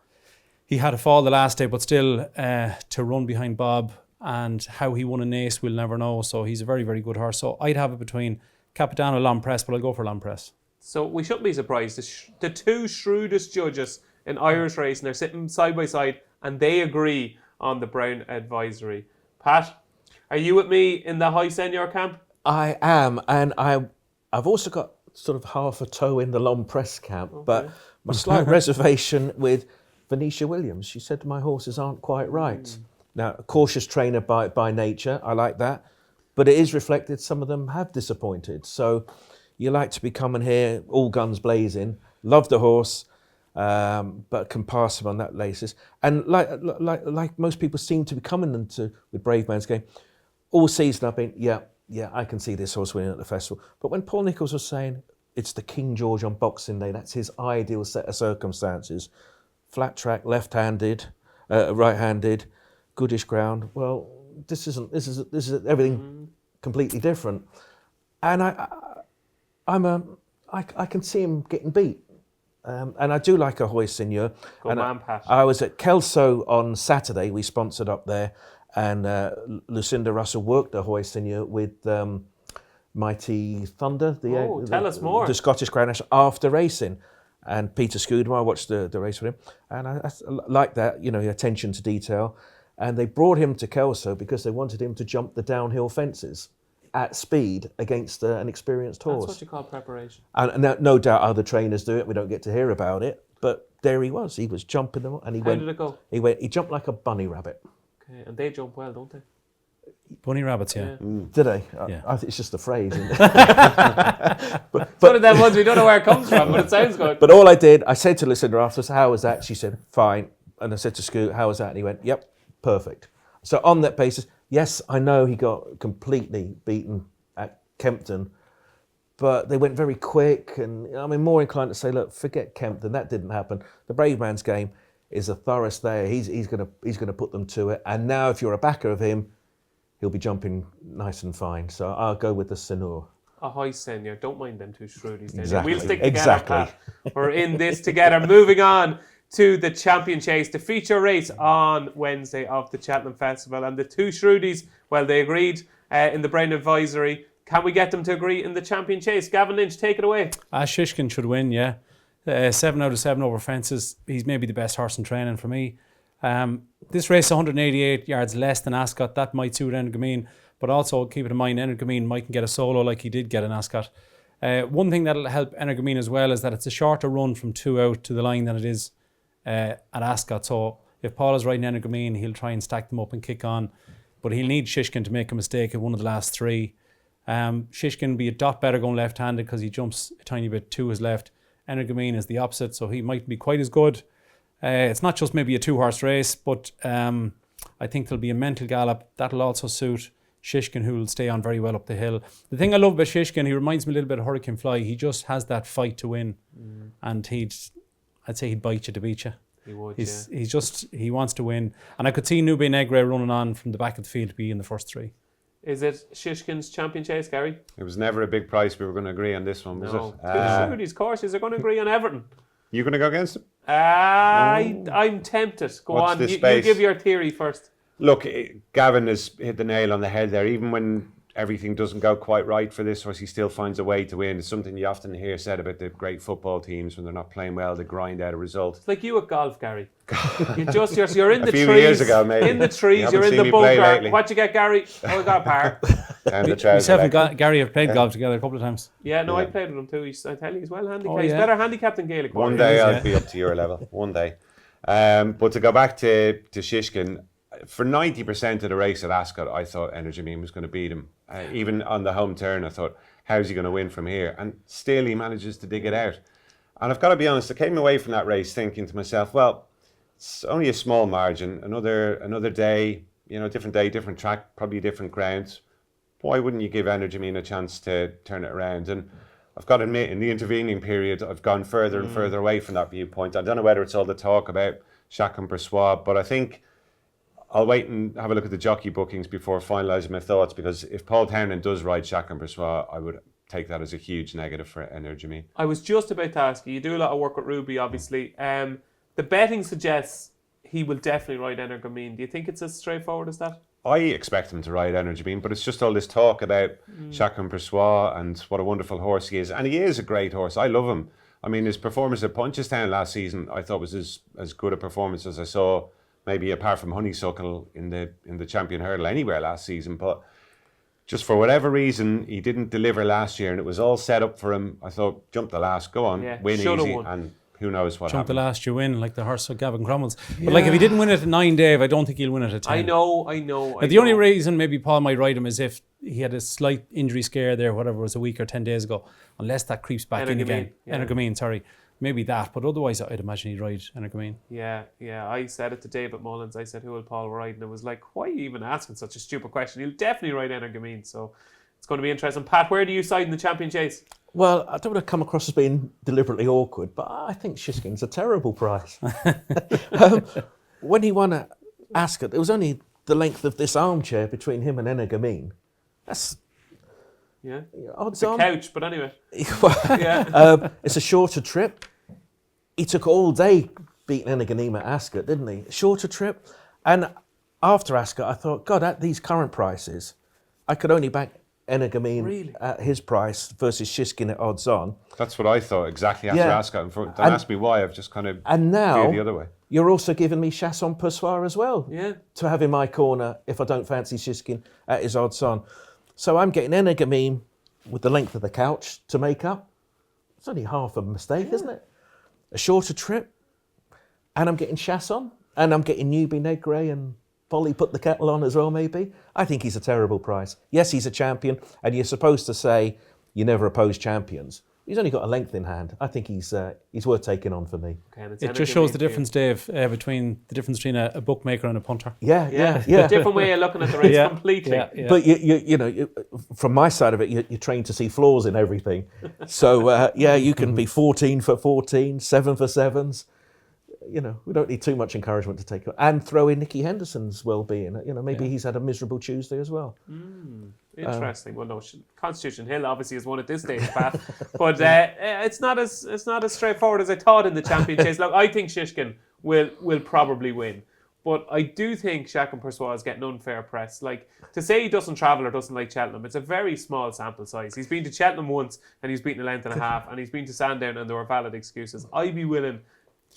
he had a fall the last day, but still to run behind Bob, and how he won a Naas, we'll never know. So he's a very, very good horse. So I'd have it between Capodanno and L'Impresse, but I'll go for L'Impresse. So we shouldn't be surprised. The 2 shrewdest judges in Irish racing are sitting side by side, and they agree on the Brown Advisory. Pat, are you with me in the high senior camp? I am, and I've also got sort of half a toe in the L'Impresse camp, but my slight reservation with Venetia Williams. She said my horses aren't quite right. Now, a cautious trainer by nature, I like that, but it is reflected some of them have disappointed. So you like to be coming here all guns blazing, love the horse, but can pass him on that basis. And like most people seem to be coming into with Brave Man's Game, all season I've been, yeah, I can see this horse winning at the festival. But when Paul Nicholls was saying it's the King George on Boxing Day, that's his ideal set of circumstances. Flat track, left-handed, right-handed, goodish ground. Well, this is everything completely different. And I can see him getting beat. And I do like a hoist senior. Good man, Pat. I was at Kelso on Saturday. We sponsored up there, and Lucinda Russell worked a hoist senior with Mighty Thunder. Tell us more. The Scottish Crown National after racing, and Peter Scudamore. I watched the race with him, and I like that. Attention to detail. And they brought him to Kelso because they wanted him to jump the downhill fences at speed against an experienced horse. That's what you call preparation. And no doubt other trainers do it. We don't get to hear about it. But there he was. He was jumping them. And How did it go? He jumped like a bunny rabbit. Okay, and they jump well, don't they? Bunny rabbits, yeah. Did they? Yeah. I think it's just a phrase. Isn't it? It's one of them ones we don't know where it comes from, but it sounds good. But all I did, I said to Lucinda afterwards, how was that? She said, fine. And I said to Scoot, how was that? And he went, yep, perfect. So on that basis, yes, I know he got completely beaten at Kempton, but they went very quick. And I'm more inclined to say, look, forget Kempton. That didn't happen. The Brave Man's game is a thorough there. He's gonna put them to it. And now if you're a backer of him, he'll be jumping nice and fine. So I'll go with the Senor. Ahoy, Senior. Don't mind them two Shrudies. Exactly. We'll stick together, Exactly. Pat. We're in this together. Moving on to the Champion Chase, the feature race on Wednesday of the Cheltenham Festival. And the two Shrudies, well, they agreed in the Brain Advisory. Can we get them to agree in the Champion Chase? Gavin Lynch, take it away. Shishkin should win, yeah. 7 out of 7 over fences. He's maybe the best horse in training for me. This race 188 yards less than Ascot. That might suit Energamine, but also keep it in mind Energamine mightn't get a solo like he did get in Ascot. One thing that'll help Energamine as well is that it's a shorter run from 2 out to the line than it is at Ascot. So if Paul is riding Energamine, he'll try and stack them up and kick on, but he'll need Shishkin to make a mistake at one of the last 3. Shishkin will be a dot better going left-handed because he jumps a tiny bit to his left. Energamine is the opposite, so he might be quite as good. It's not just maybe a 2-horse race, but I think there'll be a mental gallop. That'll also suit Shishkin, who will stay on very well up the hill. The thing I love about Shishkin, he reminds me a little bit of Hurricane Fly. He just has that fight to win, and I'd say he'd bite you to beat you. He would, He wants to win, and I could see Nube Negre running on from the back of the field to be in the first 3. Is it Shishkin's Champion Chase, Gary? It was never a big price. We were going to agree on this one, was No. it? Two Shrudies, courses are going to agree on everything. You going to go against him? I'm tempted. Go Watch on. this You space. give your theory first. Look, Gavin has hit the nail on the head there. Even when everything doesn't go quite right for this horse, he still finds a way to win. It's something you often hear said about the great football teams when they're not playing well, they grind out a result. It's like you at golf, Gary. You're in the A few trees. years ago, maybe. In the trees, You you're haven't in the seen me play bunker. lately. What you get, Gary? Oh, we got a par. And the Myself trouser and leg. Gary have played golf together a couple of times. Yeah, no, I Yeah. played with him too. I tell you, he's well handicapped. Oh, He's yeah. better handicapped than Gaelic. One Warrior. day I'll yeah. be up to your level. One day. But to go back to Shishkin, for 90% of the race at Ascot, I thought Energamine was going to beat him. Even on the home turn, I thought, how's he going to win from here? And still he manages to dig it out. And I've got to be honest, I came away from that race thinking to myself, well, it's only a small margin, another day, different day, different track, probably different grounds. Why wouldn't you give Energamine a chance to turn it around? And I've got to admit, in the intervening period, I've gone further and further away from that viewpoint. I don't know whether it's all the talk about Chacun Persois, but I think I'll wait and have a look at the jockey bookings before finalising my thoughts, because if Paul Townend does ride Chacun Persois, I would take that as a huge negative for Energamine. I was just about to ask you. You do a lot of work with Ruby, obviously. The betting suggests he will definitely ride Energamine. Do you think it's as straightforward as that? I expect him to ride Energamine, but it's just all this talk about Chacun Persois and what a wonderful horse he is. And he is a great horse. I love him. I mean, his performance at Punchestown last season, I thought was as good a performance as I saw, maybe apart from Honeysuckle in the Champion Hurdle anywhere last season. But just for whatever reason, he didn't deliver last year, and it was all set up for him. I thought, jump the last, go on, Yeah, win shoulda easy, won. and who knows what Jump the happened. last, you win, like the horse of Gavin Cromwell's. But like if he didn't win it at 9, Dave, I don't think he'll win it at 10. I know. Now, the only reason maybe Paul might ride him is if he had a slight injury scare there, whatever it was, a week or 10 days ago, unless that creeps back in again. Energamine, sorry. Maybe that, but otherwise I'd imagine he'd ride Energamine. Yeah. I said it to David Mullins. I said, who will Paul ride? And it was like, why are you even asking such a stupid question? He'll definitely ride Energamine. So it's going to be interesting. Pat, where do you side in the Champion Chase? Well, I don't want to come across as being deliberately awkward, but I think Shishkin's a terrible price. When he won at Ascot, it was only the length of this armchair between him and Energamine. That's Yeah. odds It's a on. couch, but anyway. Yeah. It's a shorter trip. He took all day beating Energamine at Ascot, didn't he? Shorter trip. And after Ascot, I thought, God, at these current prices, I could only back Energamine Really? at his price versus Shishkin at odds on. That's what I thought exactly after Yeah. Ascot. Don't And- ask me why, I've just kind of And now veered the other way. you're also giving me Chasson Persois as well. Yeah. To have in my corner if I don't fancy Shishkin at his odds on. So I'm getting Energamine with the length of the couch to make up. It's only half a mistake, isn't it? A shorter trip. And I'm getting Chasson. And I'm getting Newby Negre and Polly put the kettle on as well, maybe. I think he's a terrible price. Yes, he's a champion, and you're supposed to say you never oppose champions. He's only got a length in hand. I think he's worth taking on for me. Okay, and it's It just shows the difference, Dave, between a bookmaker and a punter. Yeah. A different way of looking at the race completely. Yeah. But you know, from my side of it, you're trained to see flaws in everything. So you can be 14 for 14, 7 for 7s. You know, we don't need too much encouragement to take it. And throw in Nicky Henderson's well-being. You know, maybe he's had a miserable Tuesday as well. Interesting. Well, no, Constitution Hill obviously is one at this stage, Pat. But it's not as straightforward as I thought in the champion chase. Look, I think Shishkin will probably win. But I do think Jacques Persois is getting unfair press. Like, to say he doesn't travel or doesn't like Cheltenham, it's a very small sample size. He's been to Cheltenham once and he's beaten a length and a half, and he's been to Sandown and there were valid excuses. I'd be willing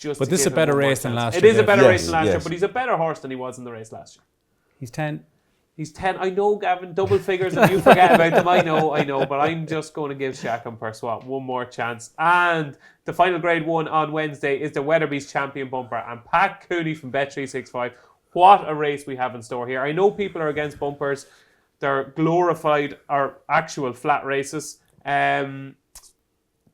But this is a better race than last year. It is a better Yes, race than last year, yes. but he's a better horse than he was in the race last year. He's 10. He's 10. I know, Gavin, double figures, and you forget about them. I know, but I'm just going to give Jacques Persois one more chance. And the final grade 1 on Wednesday is the Weatherby's Champion Bumper. And Pat Cooney from Bet365. What a race we have in store here. I know people are against bumpers. They're glorified or actual flat races.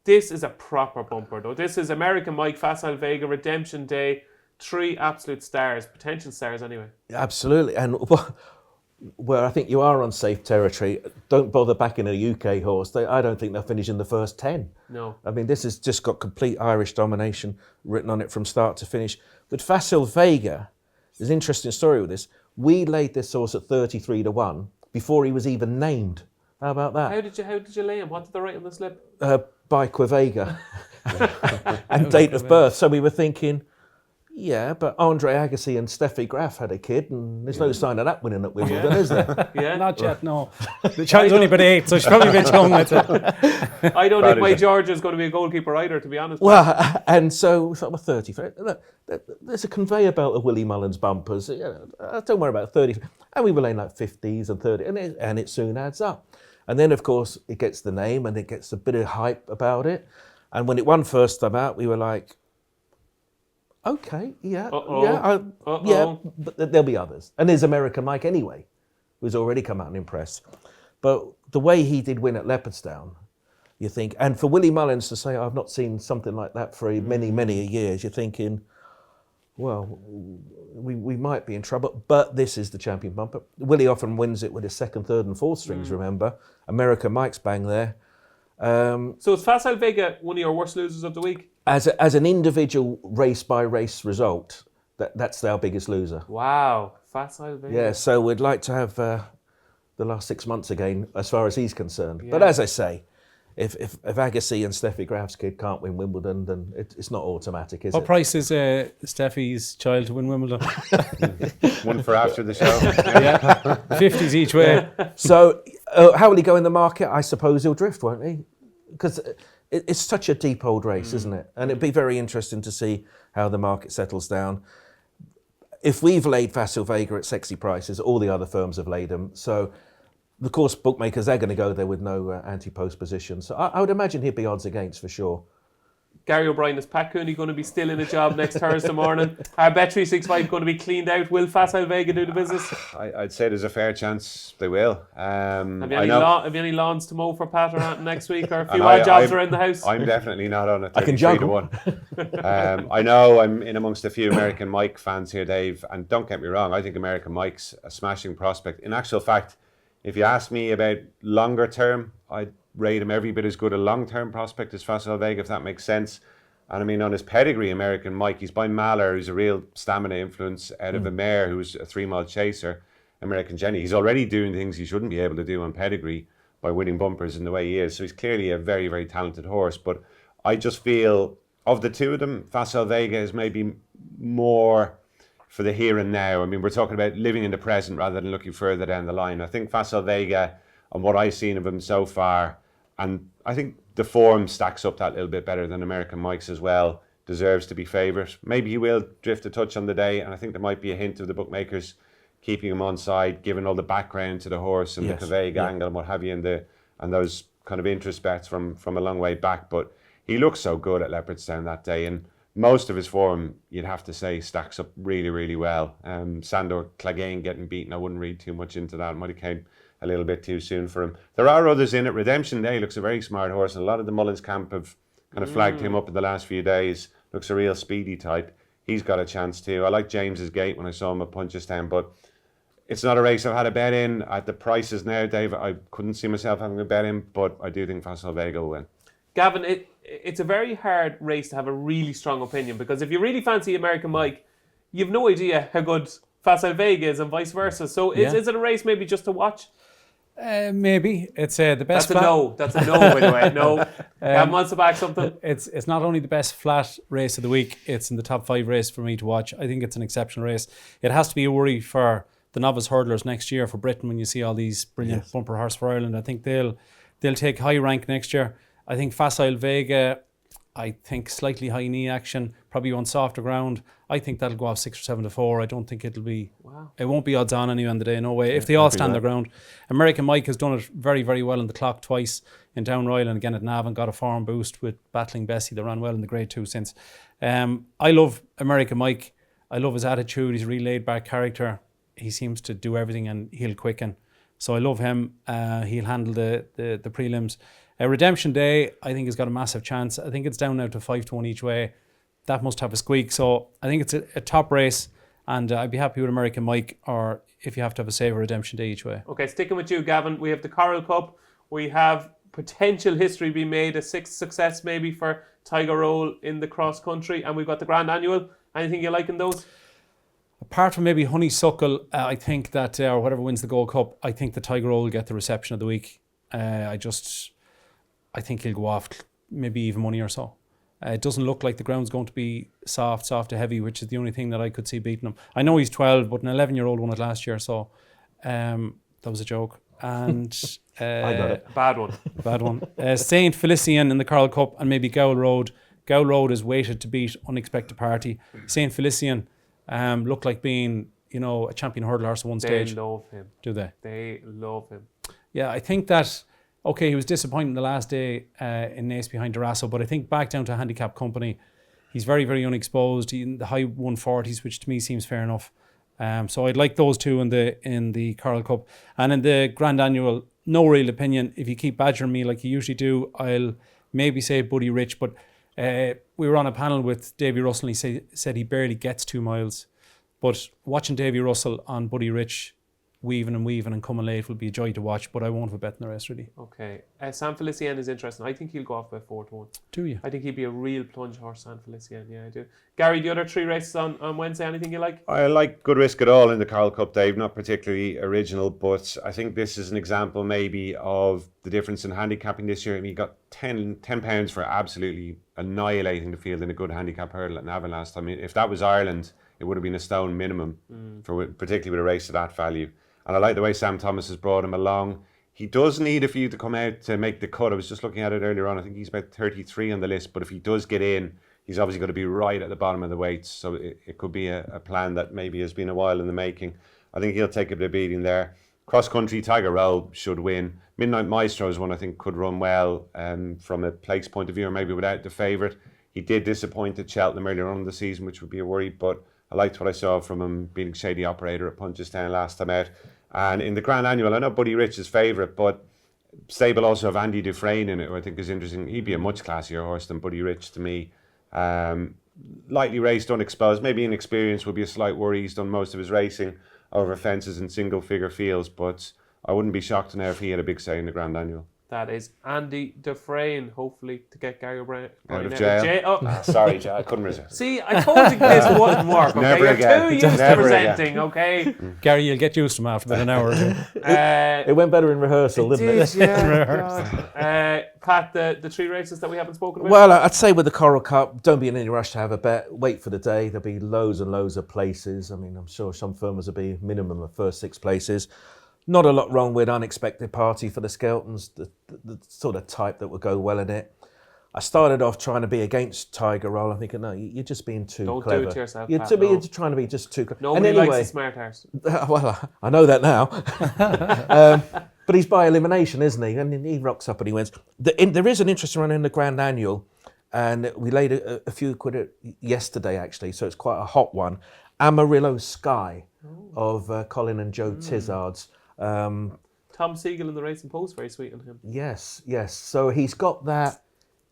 This is a proper bumper, though. This is American Mike, Facile Vega, Redemption Day. 3 absolute stars, potential stars anyway. Absolutely. And where I think you are on safe territory, don't bother backing a UK horse. I don't think they'll finish in the first 10. No. I mean, this has just got complete Irish domination written on it from start to finish. With Facile Vega, there's an interesting story with this. We laid this horse at 33 to 1 before he was even named. How about that? How did you lay him? What did they write on the slip? By Quevega and date of birth. So we were thinking, yeah, but Andre Agassi and Steffi Graf had a kid, and there's no sign of that winning at Wimbledon, is there? Yeah. Not yet, no. The child's only been 8, so she's probably a bit young. I'd say. I don't think my Georgia is going to be a goalkeeper either, to be honest. Well, and so we thought, well, 30. Look, there's a conveyor belt of Willie Mullins bumpers. Don't worry about 30. And we were laying like 50s and 30, and it soon adds up. And then, of course, it gets the name and it gets a bit of hype about it. And when it won first time out, we were like, okay, yeah, but there'll be others. And there's American Mike anyway, who's already come out and impressed. But the way he did win at Leopardstown, you think, and for Willie Mullins to say, I've not seen something like that for many, many years, you're thinking, well, we might be in trouble, but this is the champion bumper. Willie often wins it with his second, third and fourth strings, remember. American Mike's bang there. So is Facile Vega one of your worst losers of the week? As an individual race-by-race result, that's our biggest loser. Wow, Facile Vega. Yeah, so we'd like to have the last 6 months again, as far as he's concerned. Yeah. But as I say, if Agassi and Steffi Graf's kid can't win Wimbledon, then it's not automatic, is it? What price is Steffi's child to win Wimbledon? One for after the show. Yeah, 50s each way. Yeah. So how will he go in the market? I suppose he'll drift, won't he? Because it's such a deep old race, isn't it? And it'd be very interesting to see how the market settles down. If we've laid Facile Vega at sexy prices, all the other firms have laid them. So, of course, bookmakers, they're going to go there with no ante-post position. So I would imagine he'd be odds against for sure. Gary O'Brien, is Pat Cooney going to be still in a job next Thursday morning? Are Bet365 going to be cleaned out? Will Facile Vega do the business? I'd say there's a fair chance they will. Have you any lawns to mow for Pat or next week, or a few odd jobs around the house? I'm definitely not on it. I can juggle. I know I'm in amongst a few American Mike fans here, Dave, and don't get me wrong, I think American Mike's a smashing prospect. In actual fact, if you ask me about longer term, I'd rate him every bit as good a long-term prospect as Facile Vega, if that makes sense. And I mean, on his pedigree, American Mike, he's by Mahler, who's a real stamina influence, out of a mare who's a 3-mile chaser, American Jenny. He's already doing things he shouldn't be able to do on pedigree by winning bumpers in the way he is. So he's clearly a very, very talented horse. But I just feel, of the two of them, Facile Vega is maybe more for the here and now. I mean, we're talking about living in the present rather than looking further down the line. I think Facile Vega, on what I've seen of him so far, and I think the form stacks up that little bit better than American Mike's as well, deserves to be favourite. Maybe he will drift a touch on the day, and I think there might be a hint of the bookmakers keeping him on side, given all the background to the horse and the Quevega angle and what have you, and those kind of interest bets from a long way back. But he looked so good at Leopardstown that day, and most of his form, you'd have to say, stacks up really, really well. Sandor Clegane getting beaten, I wouldn't read too much into that. It might have came a little bit too soon for him. There are others in it. Redemption Day looks a very smart horse, and a lot of the Mullins camp have kind of flagged him up in the last few days. Looks a real speedy type. He's got a chance too. I like James's Gate when I saw him at Punchestown, but it's not a race I've had a bet in. At the prices now, Dave, I couldn't see myself having a bet in, but I do think Facile Vega will win. Gavin, it's a very hard race to have a really strong opinion, because if you really fancy American Mike, you've no idea how good Facile Vega is and vice versa. So is it a race maybe just to watch? Maybe. It's the best That's a no. That's a no, by the way. No. Gavin wants to back something. It's not only the best flat race of the week, it's in the top 5 race for me to watch. I think it's an exceptional race. It has to be a worry for the novice hurdlers next year for Britain when you see all these brilliant bumper horse for Ireland. I think they'll take high rank next year. I think Facile Vega, I think slightly high knee action, probably on softer ground. I think that'll go off 6 or 7 to 4. I don't think it'll be. Wow. It won't be odds on anyway on the day. No way. If they all stand their ground. American Mike has done it very, very well in the clock twice in Down Royal and again at Navan. Got a form boost with battling Bessie. They ran well in the Grade 2 since. I love American Mike. I love his attitude. He's a really laid back character. He seems to do everything and he'll quicken. So I love him. He'll handle the prelims. Redemption Day, I think, has got a massive chance. I think it's down now to 5 to 1 each way. That must have a squeak. So I think it's a top race, and I'd be happy with American Mike, or if you have to have a saver, Redemption Day each way. Okay, sticking with you, Gavin. We have the Coral Cup. We have potential history being made, a 6th success maybe for Tiger Roll in the cross country, and we've got the Grand Annual. Anything you like in those? Apart from maybe Honeysuckle, I think that, or whatever wins the Gold Cup, I think the Tiger Roll will get the reception of the week. I think he'll go off maybe even money or so. It doesn't look like the ground's going to be soft to heavy, which is the only thing that I could see beating him. I know he's 12, but an 11-year-old won it last year, so that was a joke. And I got it. Bad one. Saint Felician in the Coral Cup and maybe Gowl Road. Gowl Road is weighted to beat Unexpected Party. Saint Felician looked like being, a champion hurdle horse at one stage. They love him. Do they? They love him. Yeah, I think that. Okay, he was disappointing the last day in Nace behind Durasso, but I think back down to a handicap company, he's very, very unexposed. In the high 140s, which to me seems fair enough. So I'd like those two in the Coral Cup. And in the Grand Annual, no real opinion. If you keep badgering me like you usually do, I'll maybe say Buddy Rich, but we were on a panel with Davy Russell and he said he barely gets 2 miles. But watching Davy Russell on Buddy Rich weaving and coming late will be a joy to watch, but I won't have a bet in the rest really. Okay. San Felicien is interesting. I think he'll go off by 4 to 1. Do you? I think he'd be a real plunge horse, San Felicien. Yeah, I do. Gary, the other 3 races on Wednesday, anything you like? I like Good Risk at All in the Coral Cup, Dave. Not particularly original, but I think this is an example maybe of the difference in handicapping this year. I mean, he got £10 for absolutely annihilating the field in a good handicap hurdle at Navan last time. I mean, if that was Ireland, it would have been a stone minimum, particularly with a race of that value. And I like the way Sam Thomas has brought him along. He does need a few to come out to make the cut. I was just looking at it earlier on. I think he's about 33 on the list. But if he does get in, he's obviously going to be right at the bottom of the weights. So it could be a plan that maybe has been a while in the making. I think he'll take a bit of beating there. Cross country, Tiger Roll should win. Midnight Maestro is one I think could run well from a place point of view, or maybe without the favourite. He did disappoint at Cheltenham earlier on in the season, which would be a worry. But I liked what I saw from him being Shady Operator at Punchestown last time out. And in the Grand Annual, I know Buddy Rich is favourite, but stable also have Andy Dufresne in it, who I think is interesting. He'd be a much classier horse than Buddy Rich to me. Lightly raced, unexposed. Maybe inexperience would be a slight worry. He's done most of his racing over fences in single-figure fields, but I wouldn't be shocked now if he had a big say in the Grand Annual. That is Andy Dufresne, hopefully, to get Gary O'Brien out of jail. Oh. Sorry, I couldn't resist. See, I told you guys it wouldn't work. Okay? Never You're again. too used to Never presenting, again. okay? Gary, you'll get used to him after about an hour or two. It went better in rehearsal, didn't it? Yeah. Pat, the 3 races that we haven't spoken about? Well, I'd say with the Coral Cup, don't be in any rush to have a bet. Wait for the day. There'll be loads and loads of places. I mean, I'm sure some firms will be minimum of first 6 places. Not a lot wrong with Unexpected Party for the Skeltons, the sort of type that would go well in it. I started off trying to be against Tiger Roll. I'm thinking, no, you're just being too clever. Don't do it to yourself, You're Pat, you're trying to be just too clever. Nobody likes a smart horse. Well, I know that now. But he's by elimination, isn't he? And he rocks up and he wins. There is an interesting run in the Grand Annual. And we laid a few quid yesterday, actually, so it's quite a hot one. Amarillo Sky of Colin and Joe Tizard's. Tom Siegel in the Racing Post, very sweet on him. Yes. So he's got that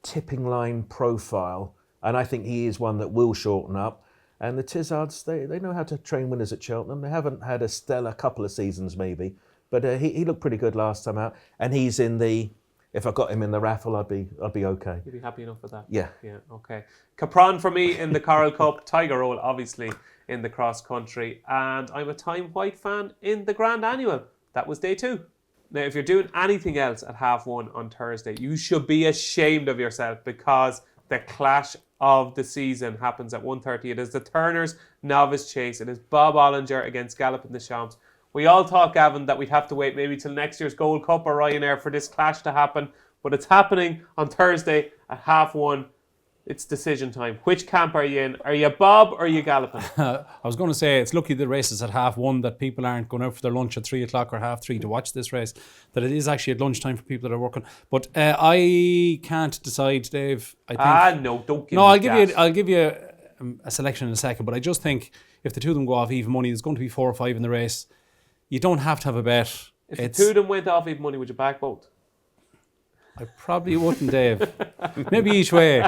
tipping line profile, and I think he is one that will shorten up. And the Tizards, they know how to train winners at Cheltenham. They haven't had a stellar couple of seasons, maybe, but he looked pretty good last time out. And he's in the. If I got him in the raffle, I'd be okay. You'd be happy enough with that? Yeah. Yeah, okay. Capron for me in the Coral Cup, Tiger Roll obviously in the cross country, and I'm a Time White fan in the Grand Annual. That was day 2. Now, if you're doing anything else at 1:30 on Thursday, you should be ashamed of yourself, because the clash of the season happens at 1:30. It is the Turners Novice Chase. It is Bob Ollinger against Galloping the Champs. We all thought, Gavin, that we'd have to wait maybe till next year's Gold Cup or Ryanair for this clash to happen, but it's happening on Thursday at 1:30. It's decision time. Which camp are you in? Are you Bob or are you Galloping? I was going to say, it's lucky the race is at 1:30, that people aren't going out for their lunch at 3 o'clock or 3:30 to watch this race, that it is actually at lunchtime for people that are working. But I can't decide, Dave. I think, No, don't give no, me I'll give you a selection in a second, but I just think if the two of them go off even money, there's going to be 4 or 5 in the race. You don't have to have a bet. If the two of them went off even money, would you back both? I probably wouldn't, Dave. Maybe each way.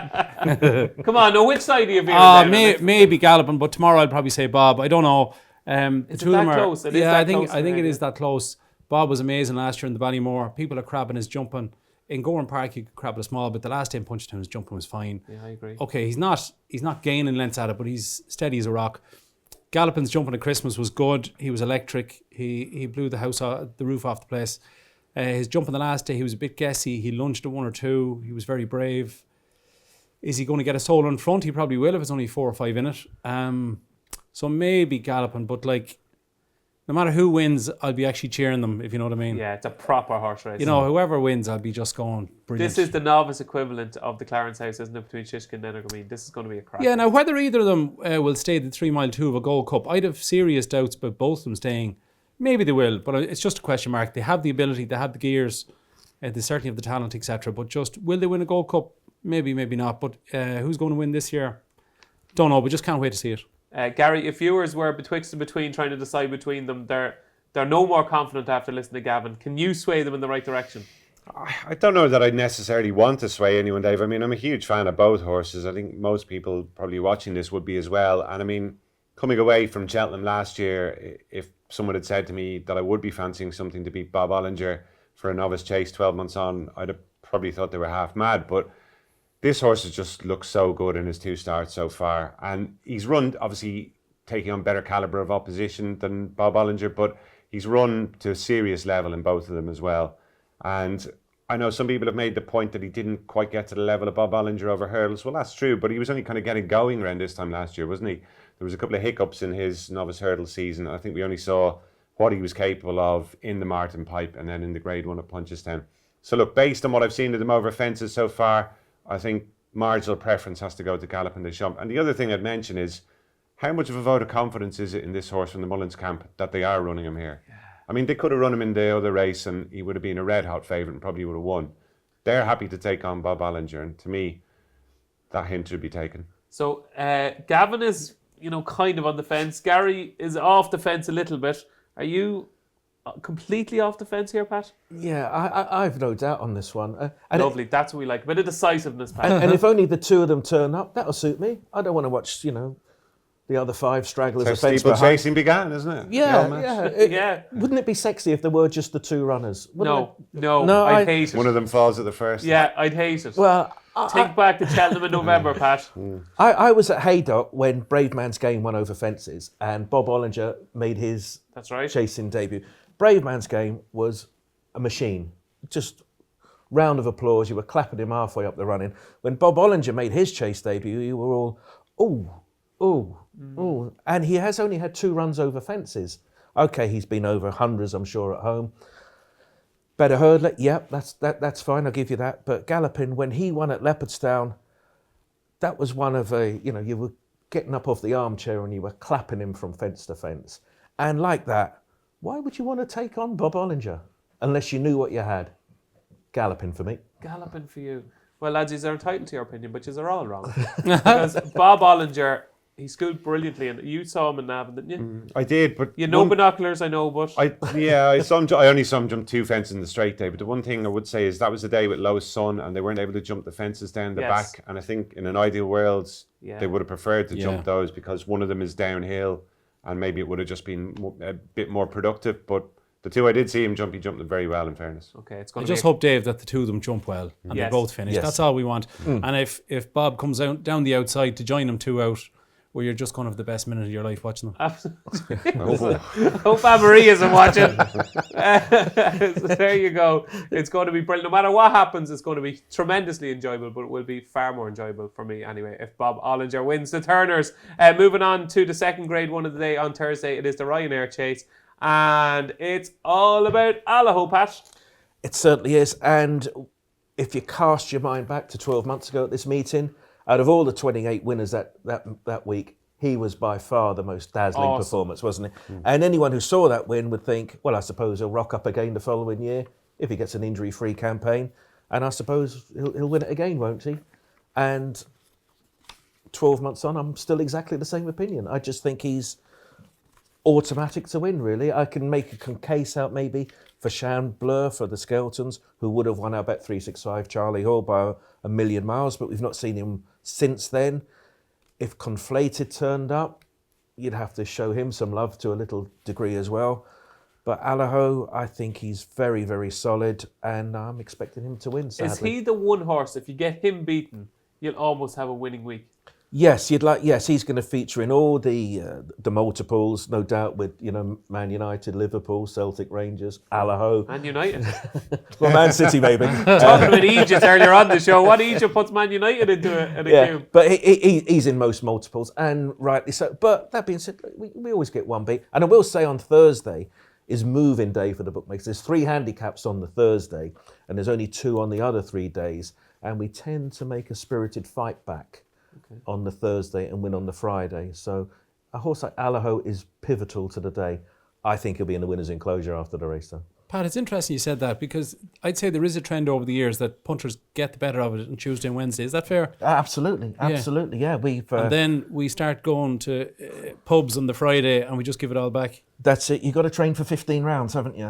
Come on, no, which side are you veering? Maybe Galloping, but tomorrow I'll probably say Bob. I don't know. Is it that close? It is that close I think it is that close. Bob was amazing last year in the Ballymore. People are crabbing his jumping. In Goran Park, you could crab it a small bit. The last time Punchestown, his jumping was fine. Yeah, I agree. Okay, he's not gaining lengths at it, but he's steady as a rock. Galloping's jumping at Christmas was good. He was electric. He blew the roof off the place. His jumping the last day, he was a bit guessy. He lunged at 1 or 2. He was very brave. Is he going to get a solo in front? He probably will if it's only 4 or 5 in it. So maybe Galloping, but like, no matter who wins, I'll be actually cheering them, if you know what I mean. Yeah, it's a proper horse race. You know, whoever wins, I'll be just going brilliant. This is the novice equivalent of the Clarence House, isn't it, between Shishkin and Energamine? This is going to be a crack. Yeah, now whether either of them will stay the 3 mile 2 of a Gold Cup, I'd have serious doubts about both of them staying. Maybe they will, but it's just a question mark. They have the ability, they have the gears, they certainly have the talent, etc. But just, will they win a Gold Cup? Maybe, maybe not. But who's going to win this year? Don't know, but just can't wait to see it. Gary, if viewers were betwixt and between trying to decide between them, they're no more confident after listening to Gavin. Can you sway them in the right direction? I don't know that I necessarily want to sway anyone, Dave. I mean, I'm a huge fan of both horses. I think most people probably watching this would be as well. And I mean, coming away from Cheltenham last year, if someone had said to me that I would be fancying something to beat Bob Ollinger for a novice chase 12 months on, I'd have probably thought they were half mad. But this horse has just looked so good in his 2 starts so far. And he's run, obviously, taking on better calibre of opposition than Bob Ollinger, but he's run to a serious level in both of them as well. And I know some people have made the point that he didn't quite get to the level of Bob Ollinger over hurdles. Well, that's true, but he was only kind of getting going around this time last year, wasn't he? There was a couple of hiccups in his novice hurdle season. I think we only saw what he was capable of in the Martin Pipe and then in the Grade 1 at Punchestown. So look, based on what I've seen of them over fences so far, I think marginal preference has to go to Galloping the Champ. And the other thing I'd mention is, how much of a vote of confidence is it in this horse from the Mullins camp that they are running him here? Yeah. I mean, they could have run him in the other race and he would have been a red-hot favourite and probably would have won. They're happy to take on Bob Ollinger, and to me, that hint should be taken. So Gavin is, kind of on the fence. Gary is off the fence a little bit. Are you completely off the fence here, Pat? Yeah, I've no doubt on this one. Lovely, that's what we like. A bit of decisiveness, Pat. And if only the two of them turn up, that'll suit me. I don't want to watch, the other 5 stragglers. That's how steeplechasing began, isn't it? Yeah. Wouldn't it be sexy if there were just the 2 runners? No, I'd hate it. One of them falls at the first. Yeah, I'd hate it. Well, Take back the Cheltenham in November, Pat. I was at Haydock when Brave Man's Game won over fences and Bob Ollinger made his chasing debut. Brave Man's Game was a machine. Just round of applause. You were clapping him halfway up the running. When Bob Ollinger made his chase debut, you were all, ooh. And he has only had 2 runs over fences. Okay, he's been over hundreds, I'm sure, at home. Better hurdler, yep, that's fine, I'll give you that. But Galloping, when he won at Leopardstown, that was one of you were getting up off the armchair and you were clapping him from fence to fence. And like that, why would you want to take on Bob Ollinger? Unless you knew what you had. Galloping for me. Galloping for you. Well, lads, you're entitled to your opinion, but you're all wrong. Because Bob Ollinger, he schooled brilliantly, and you saw him in Navan, didn't you? I did, but You know binoculars, I know, but I only saw him jump 2 fences in the straight day. But the one thing I would say is that was the day with lowest sun, and they weren't able to jump the fences down the back. And I think in an ideal world, they would have preferred to jump those, because one of them is downhill, and maybe it would have just been a bit more productive. But the two I did see him jump, he jumped them very well, in fairness. okay, it's I going to just hope, Dave, that the two of them jump well and they both finish. Yes. That's all we want. And if Bob comes out down the outside to join them two out, well, you're just going to have the best minute of your life watching them. Absolutely. I hope Anne-Marie isn't watching. So there you go. It's going to be brilliant. No matter what happens, it's going to be tremendously enjoyable, but it will be far more enjoyable for me anyway if Bob Ollinger wins the Turners. Moving on to the second grade one of the day on Thursday, it is the Ryanair Chase, and it's all about Allaho, Pat. It certainly is. And if you cast your mind back to 12 months ago at this meeting, out of all the 28 winners that week, he was by far the most dazzling performance, wasn't he? And anyone who saw that win would think, well, I suppose he'll rock up again the following year if he gets an injury-free campaign. And I suppose he'll win it again, won't he? And 12 months on, I'm still exactly the same opinion. I just think he's automatic to win, really. I can make a case out maybe for Blur for the Skeltons, who would have won our Bet 365 Charlie Hall by a million miles, but we've not seen him since then. If Conflated turned up, you'd have to show him some love to a little degree as well. But Allaho, I think he's very, very solid, and I'm expecting him to win, sadly. Is he the one horse, if you get him beaten, you'll almost have a winning week? Yes, he's going to feature in all the multiples, no doubt, with Man United, Liverpool, Celtic, Rangers, Allaho. Man United. Well, Man City, maybe. Talking about Egypt earlier on the show, what Egypt puts Man United into a queue? But he's in most multiples, and rightly so. But that being said, we always get one beat. And I will say on Thursday is moving day for the bookmakers. There's 3 handicaps on the Thursday, and there's only 2 on the other 3 days. And we tend to make a spirited fight back on the Thursday and win on the Friday. So a horse like Allaho is pivotal to the day. I think he'll be in the winner's enclosure after the race, though. Pat, it's interesting you said that, because I'd say there is a trend over the years that punters get the better of it on Tuesday and Wednesday. Is that fair? Absolutely. Yeah. We've and then we start going to pubs on the Friday and we just give it all back. That's it. You've got to train for 15 rounds, haven't you?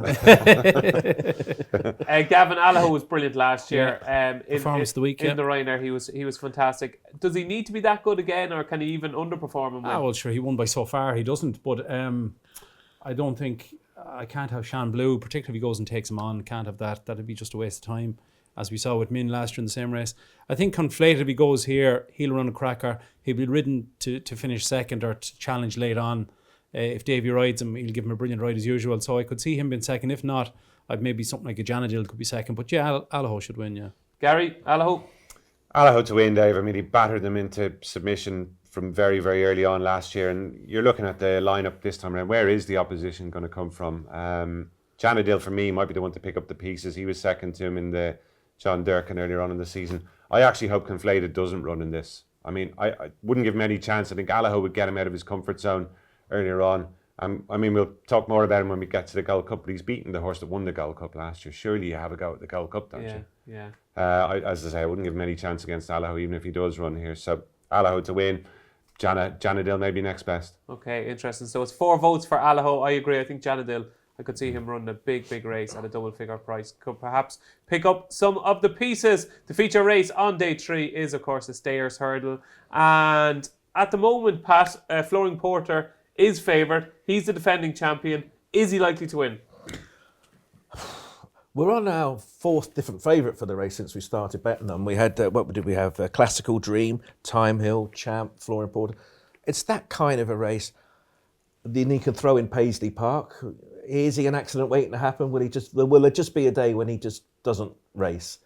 Gavin Allaho was brilliant last year. Performance of the week, in the Ryanair, he was fantastic. Does he need to be that good again, or can he even underperform him? Well, sure, he won by so far. He doesn't, but I don't think... I can't have Shan Blue, particularly if he goes and takes him on. Can't have that. That'd be just a waste of time, as we saw with Min last year in the same race. I think Conflated, if he goes here, he'll run a cracker. He'll be ridden to finish second or to challenge late on. If Davey rides him, he'll give him a brilliant ride as usual. So I could see him being second. If not, I'd maybe something like a Janadil could be second. But yeah, Allaho should win, yeah. Gary, Allaho? Allaho to win, Dave. I mean, he battered them into submission from very, very early on last year, and you're looking at the lineup this time around. Where is the opposition going to come from? Janadil, for me, might be the one to pick up the pieces. He was second to him in the John Durkin earlier on in the season. I actually hope Conflated doesn't run in this. I mean, I wouldn't give him any chance. I think Allaho would get him out of his comfort zone earlier on. I mean, we'll talk more about him when we get to the Gold Cup, but he's beaten the horse that won the Gold Cup last year. Surely you have a go at the Gold Cup, don't you? Yeah. As I say, I wouldn't give him any chance against Allaho, even if he does run here. So Allaho to win. Janadil maybe next best. Okay, interesting. So it's 4 votes for Allaho. I agree. I think Janadil, I could see him running a big race at a double figure price. Could perhaps pick up some of the pieces. The feature race on day 3 is, of course, the Stayers Hurdle. And at the moment, Pat, Flooring Porter is favoured. He's the defending champion. Is he likely to win? We're on our 4th different favourite for the race since we started betting them. We had, what did we have? Classical Dream, Time Hill, Champ, Flooring Porter. It's that kind of a race. Then he can throw in Paisley Park. Is he an accident waiting to happen? Will it just be a day when he just doesn't race?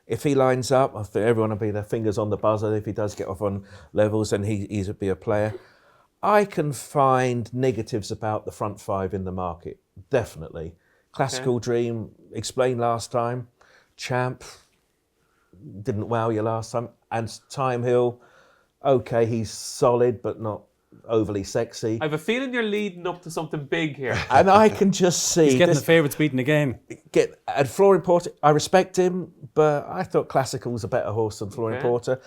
If he lines up, I think everyone will be their fingers on the buzzer. If he does get off on levels, then he's be a player. I can find negatives about the front 5 in the market, definitely. Classical Dream, explained last time. Champ, didn't wow you last time. And Time Hill, okay, he's solid, but not overly sexy. I have a feeling you're leading up to something big here. And I can just see... He's getting the favourites beaten again. And Flooring Porter, I respect him, but I thought Classical's a better horse than Flooring Porter.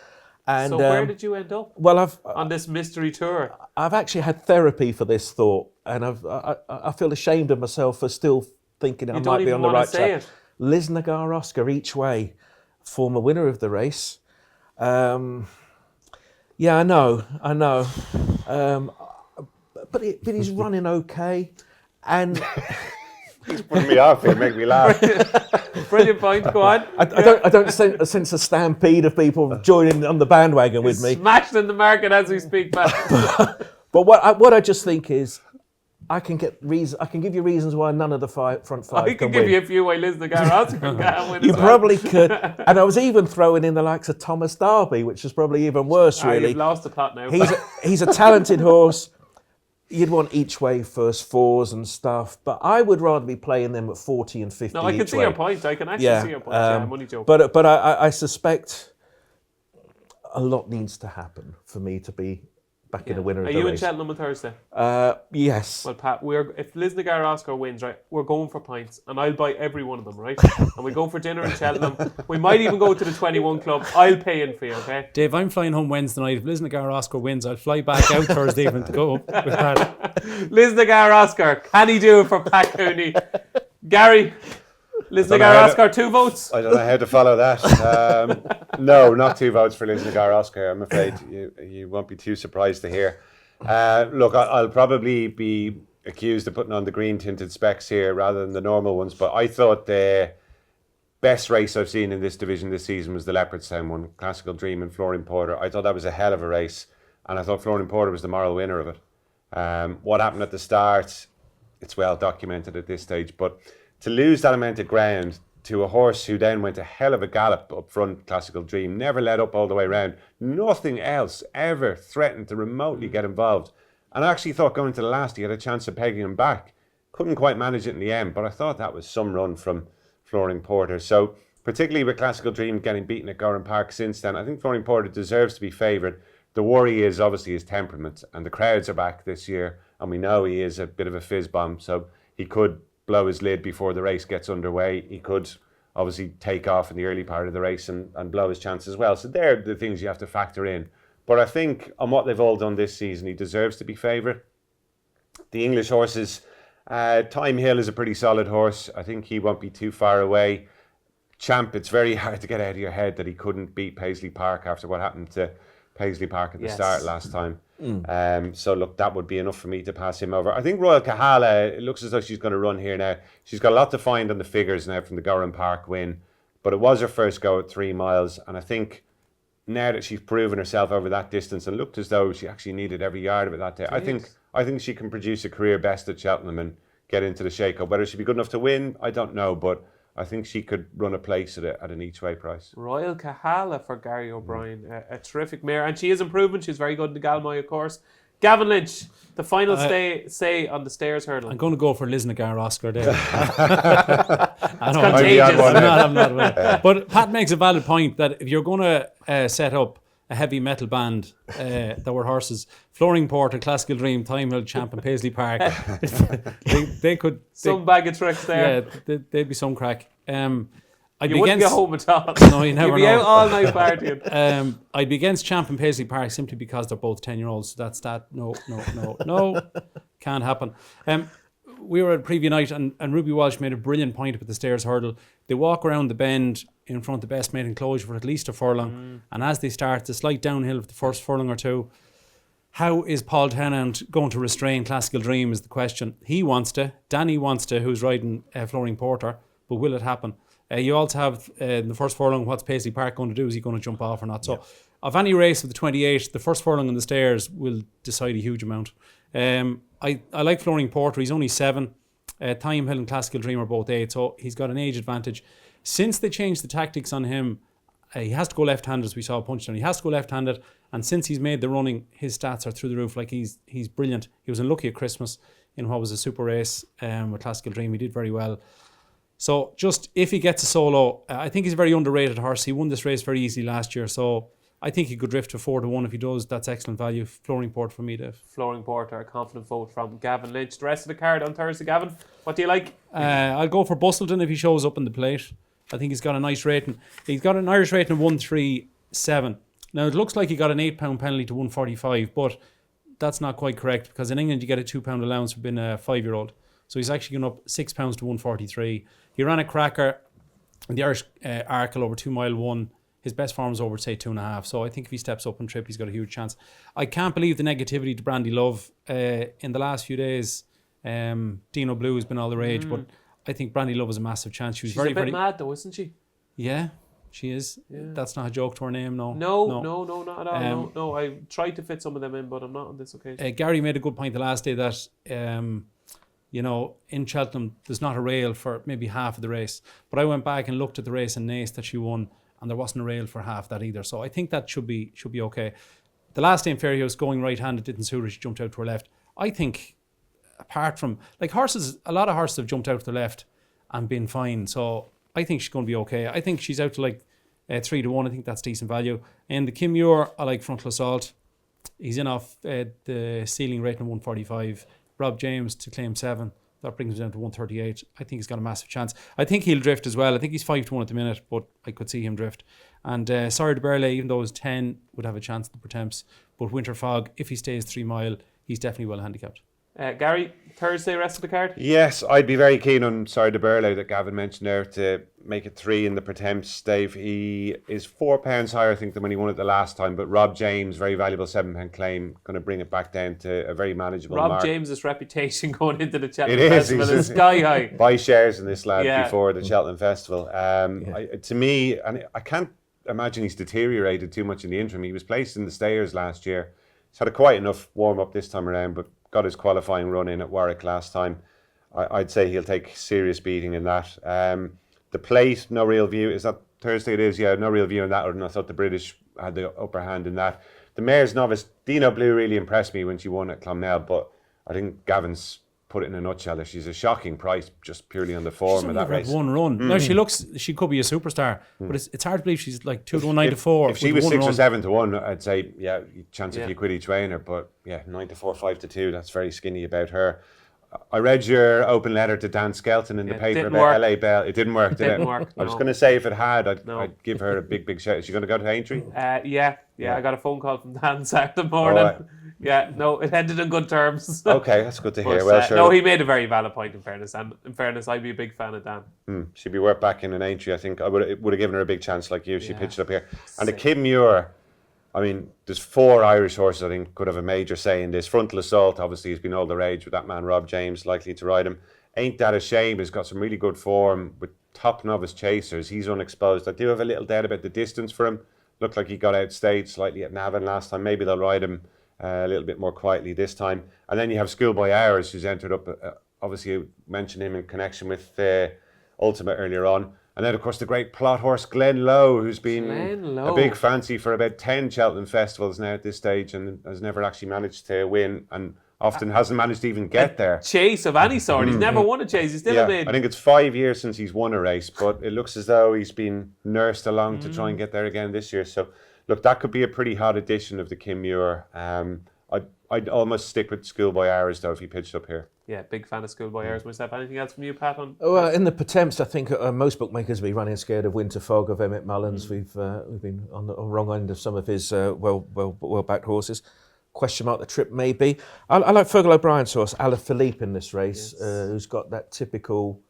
And, so where did you end up well, on this mystery tour? I've actually had therapy for this thought, and I feel ashamed of myself for still thinking I might be on the right track. Liz Nagar Oscar each way, former winner of the race. Yeah, I know. But he's running okay, and He's putting me off here, make me laugh. Brilliant point. Go on. I don't sense a stampede of people joining on the bandwagon with me. Smashed in the market as we speak, man. But what I just think is, I can give you reasons why none of the front five I can give win. you a few why Liz Nagar Oscar can win. You probably could, and I was even throwing in the likes of Thomas Darby, which is probably even worse. Really, you've lost the plot now. He's a talented horse. You'd want each way first fours and stuff, but I would rather be playing them at 40 and 50 No, I can each see way. your point. I can actually see your point. I'm only joking. But I suspect a lot needs to happen for me to be back in the winner of the race. Are you in Cheltenham on Thursday? Yes. Well, Pat, if Liz Nagar Oscar wins, right, we're going for pints, and I'll buy every one of them, right? And we go for dinner in Cheltenham. We might even go to the 21 Club. I'll pay in for you, okay? Dave, I'm flying home Wednesday night. If Liz Nagar Oscar wins, I'll fly back out Thursday evening to go with Pat. Liz Nagar Oscar, can he do it for Pat Cooney? Gary, Liz Nagar Oscar, 2 votes? I don't know how to follow that. No, not 2 votes for Liz Nagar Oscar. I'm afraid you won't be too surprised to hear. Look, I'll probably be accused of putting on the green tinted specs here rather than the normal ones, but I thought the best race I've seen in this division this season was the Leopardstown one, Classical Dream and Flooring Porter. I thought that was a hell of a race, and I thought Flooring Porter was the moral winner of it. What happened at the start, it's well documented at this stage, but to lose that amount of ground to a horse who then went a hell of a gallop up front, Classical Dream, never let up all the way around, nothing else ever threatened to remotely get involved. And I actually thought going to the last he had a chance of pegging him back. Couldn't quite manage it in the end, but I thought that was some run from Flooring Porter. So particularly with Classical Dream getting beaten at Gowran Park since then, I think Flooring Porter deserves to be favoured. The worry is obviously his temperament, and the crowds are back this year, and we know he is a bit of a fizz bomb, so he could blow his lid before the race gets underway. He could obviously take off in the early part of the race and blow his chance as well. So they're the things you have to factor in. But I think on what they've all done this season, he deserves to be favoured. The English horses, Time Hill is a pretty solid horse. I think he won't be too far away. Champ, it's very hard to get out of your head that he couldn't beat Paisley Park after what happened to Paisley Park at the start last time. So look, that would be enough for me to pass him over. I think Royal Kahala, it looks as though she's going to run here now. She's got a lot to find on the figures now from the Gowran Park win, but it was her first go at 3 miles, and I think now that she's proven herself over that distance and looked as though she actually needed every yard of it that day, I think she can produce a career best at Cheltenham and get into the shake-up. Whether she'd be good enough to win, I don't know, but I think she could run a place at an each-way price. Royal Kahala for Gary O'Brien. A terrific mare. And she is improving. She's very good in the Galmoy, of course. Gavin Lynch, the final say on the stairs hurdle. I'm going to go for Liz Nagar Oscar there. I know, contagious. I'm not. But Pat makes a valid point that if you're going to set up a heavy metal band that were horses, Flooring Porter, Classical Dream, Time Hill, Champ and Paisley Park, they could... Some bag of tricks there. Yeah, they'd be some crack. You wouldn't get home at all. No, you never know. You'd be out all night partying. I'd be against Champ and Paisley Park simply because they're both 10-year-olds. So that's that. No. Can't happen. We were at preview night and Ruby Walsh made a brilliant point about the stairs hurdle. They walk around the bend in front of the best made enclosure for at least a furlong. And as they start, the slight downhill of the first furlong or two, how is Paul Tennant going to restrain Classical Dream is the question. He wants to. Danny wants to, who's riding Flooring Porter. But will it happen? You also have in the first furlong, what's Paisley Park going to do? Is he going to jump off or not? So of any race of the 28, the first furlong on the stairs will decide a huge amount. I like Flooring Porter. He's only 7. Time Hill and Classical Dream are both 8. So he's got an age advantage. Since they changed the tactics on him, he has to go left-handed, as we saw a punch down. He has to go left-handed. And since he's made the running, his stats are through the roof. Like he's brilliant. He was unlucky at Christmas in what was a super race with Classical Dream. He did very well. So just if he gets a solo, I think he's a very underrated horse. He won this race very easily last year. So I think he could drift to 4-1 if he does. That's excellent value. Flooring Port for me, Dave. Flooring Porter, a confident vote from Gavin Lynch. The rest of the card on Thursday, Gavin, what do you like? I'll go for Bustleton if he shows up in the plate. I think he's got a nice rating. He's got an Irish rating of 137. Now, it looks like he got an £8 penalty to 145, but that's not quite correct because in England you get a £2 allowance for being a 5-year-old. So he's actually gone up £6 to 143. He ran a cracker in the Irish Arkle over 2 mile 1. His best form is over, say, 2.5. So I think if he steps up and trip, he's got a huge chance. I can't believe the negativity to Brandy Love. In the last few days, Dino Blue has been all the rage, but I think Brandy Love is a massive chance. She's a bit mad though, isn't she? Yeah, she is. Yeah. That's not a joke to her name, no. No, not at all. No, I tried to fit some of them in, but I'm not on this occasion. Gary made a good point the last day that, in Cheltenham, there's not a rail for maybe half of the race. But I went back and looked at the race in Naas that she won, and there wasn't a rail for half that either. So I think that should be okay. The last day in Ferryhouse, going right-handed didn't suit her. She jumped out to her left. I think, apart from, horses, a lot of horses have jumped out to the left and been fine. So I think she's going to be okay. I think she's out to 3-1. I think that's decent value. And the Kim Muir, I like Frontal Assault. He's in off the ceiling rating of 145. Rob James to claim 7. That brings him down to 138. I think he's got a massive chance. I think he'll drift as well. I think he's 5-1 at the minute, but I could see him drift. And Sorry de Burley, even though he's 10, would have a chance in the Pretemps. But Winter Fog, if he stays 3 mile, he's definitely well handicapped. Gary, Thursday, rest of the card? Yes, I'd be very keen on Sorry de Burley that Gavin mentioned there to make it 3 in the Pretemps. Dave, he is £4 higher, I think, than when he won it the last time. But Rob James, very valuable £7 claim, going to bring it back down to a very manageable mark. Rob James's reputation going into the Cheltenham Festival is sky high. Buy shares in this lad before the Cheltenham Festival. To me, and I can't imagine he's deteriorated too much in the interim. He was placed in the Stayers last year. He's had a quite enough warm up this time around, but got his qualifying run in at Warwick last time. I'd say he'll take serious beating in that. The plate, no real view. Is that Thursday? It is, yeah. No real view on that. And I thought the British had the upper hand in that. The Mare's Novice, Dino Blue really impressed me when she won at Clonmel, but I think Gavin's put it in a nutshell. She's a shocking price just purely on the form of that race. One run. Now she could be a superstar, but it's hard to believe she's like 2-1, 9-4. If she was 6 or 7-1, I'd say chance if you quid each way in her. But 9-4, 5-2. That's very skinny about her. I read your open letter to Dan Skelton in the paper about LA Bell. It didn't work, did it? Didn't work. I was going to say if it had, I'd give her a big shout. Is she going to go to Aintree? Yeah. I got a phone call from Dan Saturday morning. Yeah, no, it ended in good terms. Okay, that's good to hear. But, well, sure. No, he made a very valid point in fairness. And in fairness, I'd be a big fan of Dan. She'd be worth back in an Aintree, I think. I would have given her a big chance like you. She pitched up here. And the Kim Muir, I mean, there's 4 Irish horses I think could have a major say in this. Frontal Assault, obviously, has been all the rage with that man, Rob James, likely to ride him. Ain't That a Shame has got some really good form with top novice chasers. He's unexposed. I do have a little doubt about the distance for him. Looked like he got outstayed slightly at Navan last time. Maybe they'll ride him a little bit more quietly this time. And then you have Schoolboy Hours, who's entered up. Obviously, you mentioned him in connection with Ultima earlier on. And then, of course, the great plot horse Glenn Lowe, who's been a big fancy for about 10 Cheltenham festivals now at this stage and has never actually managed to win and often hasn't managed to even get there. Chase of any sort. He's never won a chase. He's still a bid. I think it's 5 years since he's won a race, but it looks as though he's been nursed along to try and get there again this year. So, look, that could be a pretty hot edition of the Kim Muir. I'd almost stick with Schoolboy Hours, though, if he pitched up here. Yeah, big fan of Schoolboy Hours myself. Anything else from you, Pat? Well, in the Pretemps, I think most bookmakers will be running scared of Winter Fog, of Emmett Mullins. We've been on the wrong end of some of his well-backed horses. Question mark the trip, maybe. I like Fergal O'Brien's horse, Ala Philippe, in this race, who's got that typical,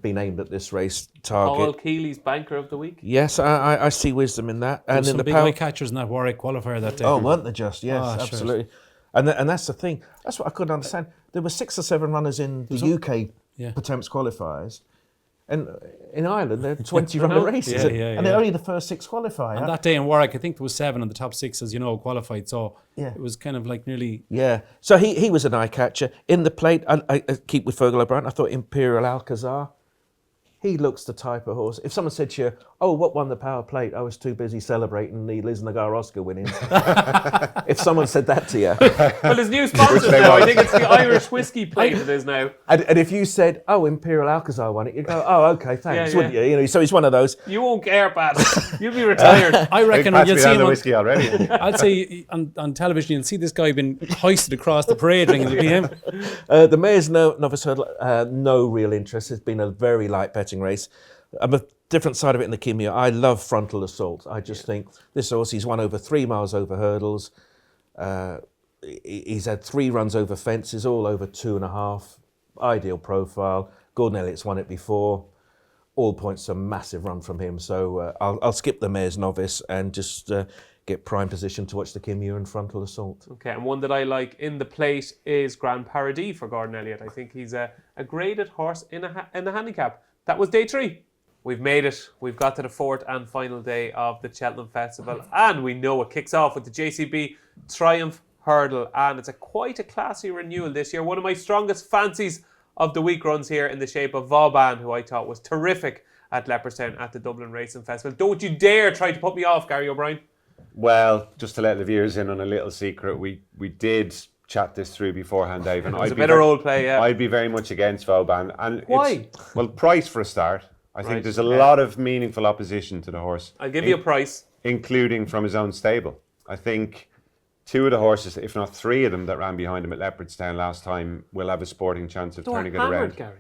been aimed at this race, target. Paul Keeley's banker of the week. Yes, I see wisdom in that. And in the big eye catchers in that Warwick qualifier that day. Oh, weren't they just? Yes, absolutely. Sure. And that's the thing. That's what I couldn't understand. There were 6 or 7 runners in the UK Pretemps qualifiers. And in Ireland, there are 20 runner races. And they're only the first 6 qualify. And that day in Warwick, I think there was 7 in the top 6, as you know, qualified. So it was kind of like nearly... Yeah. So he was an eye catcher. In the plate, I keep with Fergal O'Brien. I thought Imperial Alcazar, he looks the type of horse. If someone said to you, oh, what won the power plate? I was too busy celebrating the Liz Nagar Oscar winnings. If someone said that to you. Well, there's new sponsors now. I think it's the Irish whiskey plate it is now. And if you said, oh, Imperial Alcazar won it, you'd go, oh, okay, thanks, Yeah, wouldn't you? You know, so he's one of those. You won't care, Pat. You'll be retired. I reckon you'll see him the on, whiskey already. I'd say on television, you'll see this guy being hoisted across the parade ring. It'll be him. The Mayor's Novice Hurdle, no real interest. It's been a very light betting race. I'm a different side of it in the Kimia. I love Frontal Assault. I just think this horse, he's won over 3 miles over hurdles. He's had 3 runs over fences, all over 2.5. Ideal profile. Gordon Elliott's won it before. All points a massive run from him. So I'll skip the Mayor's Novice and just get prime position to watch the Kimia and Frontal Assault. Okay, and one that I like in the plate is Grand Paradis for Gordon Elliott. I think he's a graded horse in the handicap. That was day 3. We've made it. We've got to the 4th and final day of the Cheltenham Festival, and we know it kicks off with the JCB Triumph Hurdle, and it's quite a classy renewal this year. One of my strongest fancies of the week runs here in the shape of Vauban, who I thought was terrific at Leopardstown at the Dublin Racing Festival. Don't you dare try to put me off, Gary O'Brien. Well, just to let the viewers in on a little secret, we did chat this through beforehand, Dave. And It was a bit of role play, yeah. I'd be very much against Vauban. And why? Well, price for a start. I think there's a lot of meaningful opposition to the horse. I'll give you a price. Including from his own stable. I think 2 of the horses, if not 3 of them that ran behind him at Leopardstown last time, will have a sporting chance of turning it around. Gary.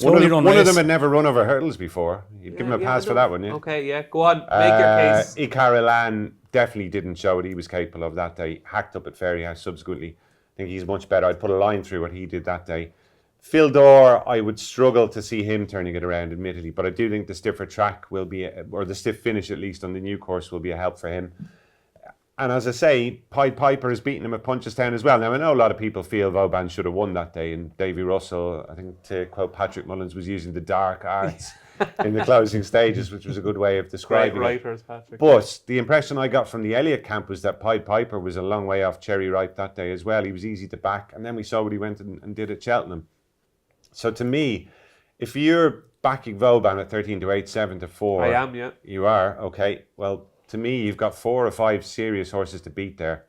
One of them had never run over hurdles before. You'd give him a pass for that one, yeah? Okay, yeah. Go on, make your case. Icarilan definitely didn't show what he was capable of that day. Hacked up at Ferryhouse subsequently. I think he's much better. I'd put a line through what he did that day. Phil Dore, I would struggle to see him turning it around, admittedly, but I do think the stiffer track will be, or the stiff finish at least on the new course will be a help for him. And as I say, Pied Piper has beaten him at Punchestown as well. Now, I know a lot of people feel Vauban should have won that day, and Davy Russell, I think to quote Patrick Mullins, was using the dark arts in the closing stages, which was a good way of describing Great it. writers, Patrick. But the impression I got from the Elliott camp was that Pied Piper was a long way off Cherry Ripe that day as well. He was easy to back, and then we saw what he went and did at Cheltenham. So to me, if you're backing Vauban at 13 to 8, 7 to 4... I am, yeah. You are? Okay. Well, to me, you've got 4 or 5 serious horses to beat there,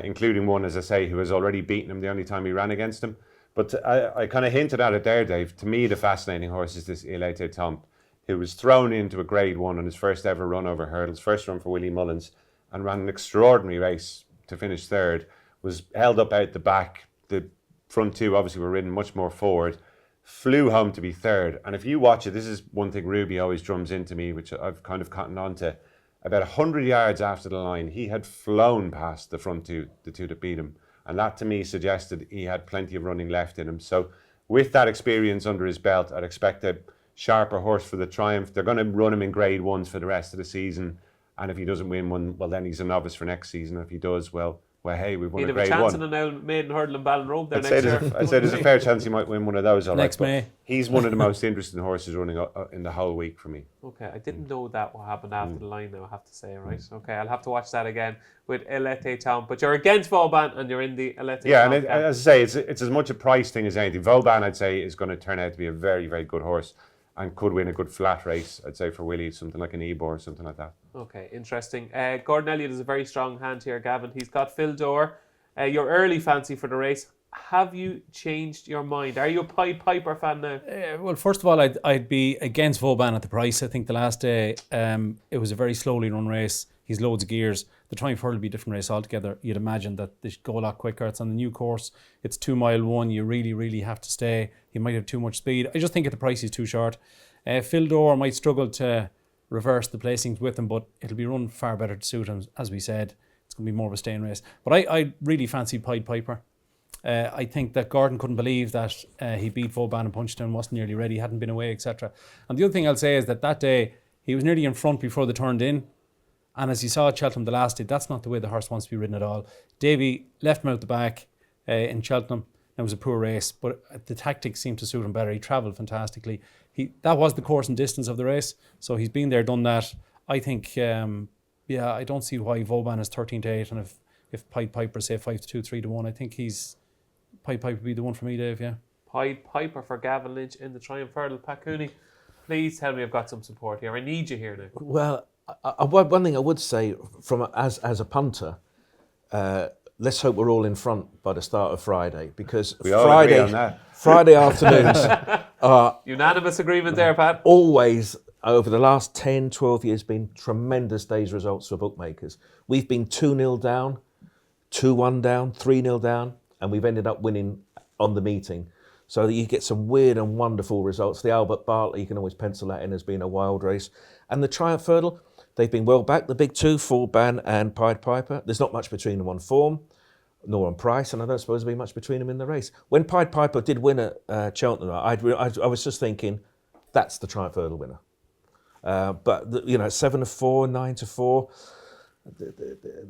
including one, as I say, who has already beaten him the only time he ran against him. But I kind of hinted at it there, Dave. To me, the fascinating horse is this Elete Tomp, who was thrown into a Grade 1 on his first ever run over hurdles, first run for Willie Mullins, and ran an extraordinary race to finish 3rd, was held up out the back. The front 2 obviously were ridden much more forward, flew home to be 3rd. And if you watch it, this is one thing Ruby always drums into me, which I've kind of cottoned on to. About 100 yards after the line, he had flown past the front 2, the 2 that beat him. And that to me suggested he had plenty of running left in him. So with that experience under his belt, I'd expect a sharper horse for the Triumph. They're going to run him in Grade 1s for the rest of the season. And if he doesn't win one, well, then he's a novice for next season. If he does, well, hey, we've won He'd a have a Grade chance 1. in a maiden hurdle in Ballinrobe there I'd next year. say there's a fair chance he might win one of those. All Next right, May. He's one of the most interesting horses running in the whole week for me. Okay, I didn't know that what happened after the line now, I have to say, right? Okay, I'll have to watch that again with Elete Tomp. But you're against Vauban and you're in the Elete Yeah, Tomp and as I say, it's as much a price thing as anything. Vauban, I'd say, is going to turn out to be a very, very good horse and could win a good flat race, I'd say, for Willie, something like an Ebor or something like that. Okay, interesting. Gordon Elliott is a very strong hand here, Gavin. He's got Phil Dore. Your early fancy for the race. Have you changed your mind? Are you a Pied Piper fan now? Well, first of all, I'd be against Vauban at the price. I think the last day it was a very slowly run race. He's loads of gears. The Triumph Hurdle will be a different race altogether. You'd imagine that they should go a lot quicker. It's on the new course. It's 2 mile 1. You really, really have to stay. He might have too much speed. I just think at the price he's too short. Phil Dore might struggle to reverse the placings with him, but it'll be run far better to suit him, as we said. It's going to be more of a staying race. But I really fancy Pied Piper. I think that Gordon couldn't believe that he beat Vauban and Punchestown, wasn't nearly ready, hadn't been away, etc. And the other thing I'll say is that day he was nearly in front before they turned in. And as you saw at Cheltenham the last day, that's not the way the horse wants to be ridden at all. Davy left him out the back in Cheltenham. It was a poor race, but the tactics seemed to suit him better. He travelled fantastically. That was the course and distance of the race. So he's been there, done that. I think, I don't see why Vauban is 13 to 8. And if Pied Piper, say 5 to 2, 3 to 1, I think Pied Piper would be the one for me, Dave, yeah. Pied Piper for Gavin Lynch in the Triumph Hurdle. Pat Cooney. Please tell me I've got some support here. I need you here now. Well, one thing I would say as a punter, let's hope we're all in front by the start of Friday, because We all agree on Friday afternoons are Unanimous agreement there, Pat. always, over the last 10, 12 years, been tremendous days results for bookmakers. We've been 2-0 down, 2-1 down, 3-0 down, and we've ended up winning on the meeting. So that you get some weird and wonderful results. The Albert Bartley, you can always pencil that in as being a wild race. And the Triumph Hurdle, they've been well back, the big two, Ban and Pied Piper. There's not much between them on form, nor on price, and I don't suppose there'll be much between them in the race. When Pied Piper did win at Cheltenham, I was just thinking, that's the Triumph Hurdle winner. But 7-4, 9-4,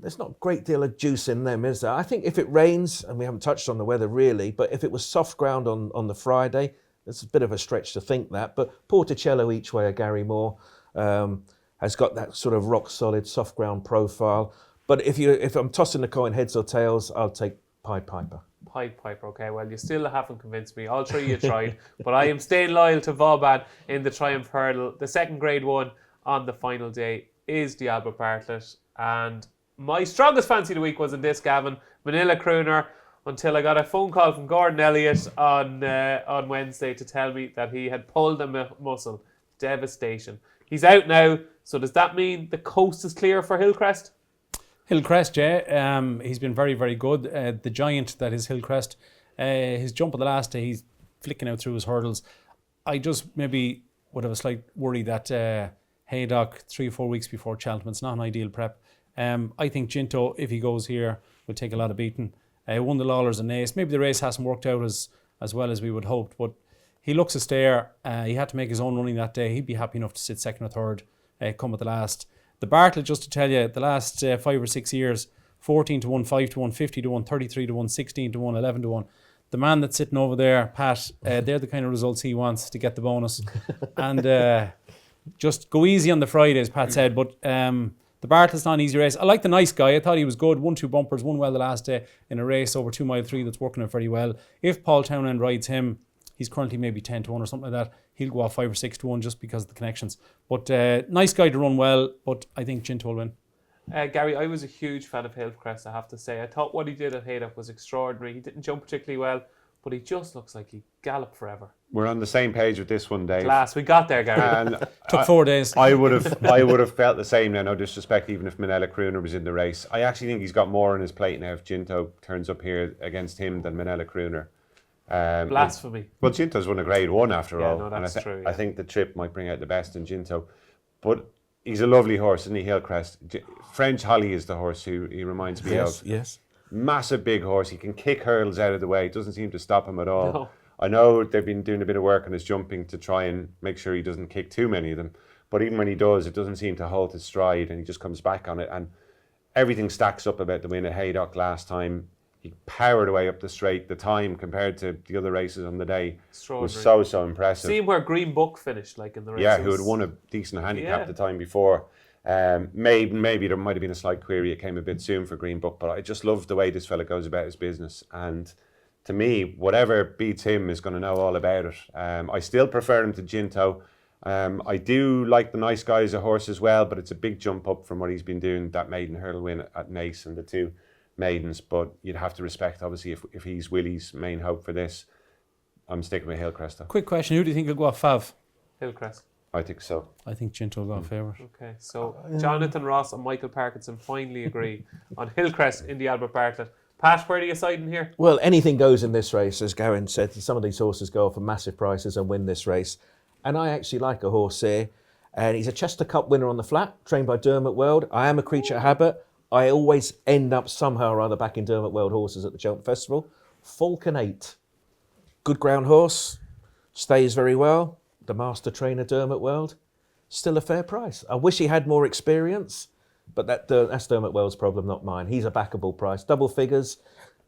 there's not a great deal of juice in them, is there? I think if it rains, and we haven't touched on the weather really, but if it was soft ground on the Friday, it's a bit of a stretch to think that. But Porticello each way of Gary Moore has got that sort of rock solid soft ground profile. But if I'm tossing the coin heads or tails, I'll take Pied Piper. Pied Piper, okay. Well, you still haven't convinced me. All three you tried. But I am staying loyal to Vauban in the Triumph Hurdle. The second grade one on the final day is the Albert Bartlett. And my strongest fancy of the week was in this, Gavin. Manila Crooner, until I got a phone call from Gordon Elliott on Wednesday to tell me that he had pulled a muscle. Devastation. He's out now. So does that mean the coast is clear for Hillcrest? Hillcrest, yeah. He's been very, very good. The giant that is Hillcrest. His jump of the last day, he's flicking out through his hurdles. I just maybe would have a slight worry that Haydock 3 or 4 weeks before Cheltenham, it's not an ideal prep. I think Ginto, if he goes here, will take a lot of beating. Won the Lawlers and Ace. Maybe the race hasn't worked out as well as we would hope, but he looks a stare. He had to make his own running that day. He'd be happy enough to sit second or third, come at the last. The Bartlett, just to tell you, the last 5 or 6 years, 14-1, 5-1, 50-1, 33-1, 16-1, 11-1. The man that's sitting over there, Pat, they're the kind of results he wants to get the bonus. And just go easy on the Fridays, Pat said. But the Bartlett's not an easy race. I like the nice guy. I thought he was good. 1-2 bumpers, won well the last day in a race over 2 mile 3 that's working out very well. If Paul Townend rides him, he's currently maybe 10-1 or something like that. He'll go off 5 or 6-1 just because of the connections. But nice guy to run well, but I think Ginto will win. Gary, I was a huge fan of Hillcrest, I have to say. I thought what he did at Haydock was extraordinary. He didn't jump particularly well, but he just looks like he galloped forever. We're on the same page with this one, Dave. Last we got there, Gary. And Took 4 days. I would have felt the same now, no disrespect, even if Manila Crooner was in the race. I actually think he's got more on his plate now if Ginto turns up here against him than Manila Crooner. Blasphemy. Well, Ginto's won a grade 1 after all. No, that's true. I think the trip might bring out the best in Ginto. But he's a lovely horse, isn't he, Hillcrest? French Holly is the horse who he reminds me of. Yes. Massive big horse. He can kick hurdles out of the way. It doesn't seem to stop him at all. No. I know they've been doing a bit of work on his jumping to try and make sure he doesn't kick too many of them. But even when he does, it doesn't seem to halt his stride and he just comes back on it. And everything stacks up about the win at Haydock last time. He powered away up the straight. The time compared to the other races on the day was so impressive. See where Green Book finished, like in the race. Yeah, who had won a decent handicap the time before. Maybe there might have been a slight query. It came a bit soon for Green Book, but I just love the way this fella goes about his business. And to me, whatever beats him is going to know all about it. I still prefer him to Ginto. I do like the nice guy as a horse as well, but it's a big jump up from what he's been doing, that maiden hurdle win at Naas and the 2 maidens. But you'd have to respect, obviously, if he's Willie's main hope for this. I'm sticking with Hillcrest though. Quick question, who do you think will go off Fav? Hillcrest. I think so. I think Ginto will go off favourite. Okay, so Jonathan Ross and Michael Parkinson finally agree on Hillcrest in the Albert Bartlett. Pat, where do you side in here? Well, anything goes in this race, as Gavin said. Some of these horses go for massive prices and win this race. And I actually like a horse here. And he's a Chester Cup winner on the flat, trained by Dermot Weld. I am a creature of habit. I always end up somehow or other back in Dermot Weld horses at the Cheltenham Festival. Falcon 8. Good ground horse. Stays very well. The master trainer Dermot Weld. Still a fair price. I wish he had more experience. But that's Dermot Weld's problem, not mine. He's a backable price. Double figures,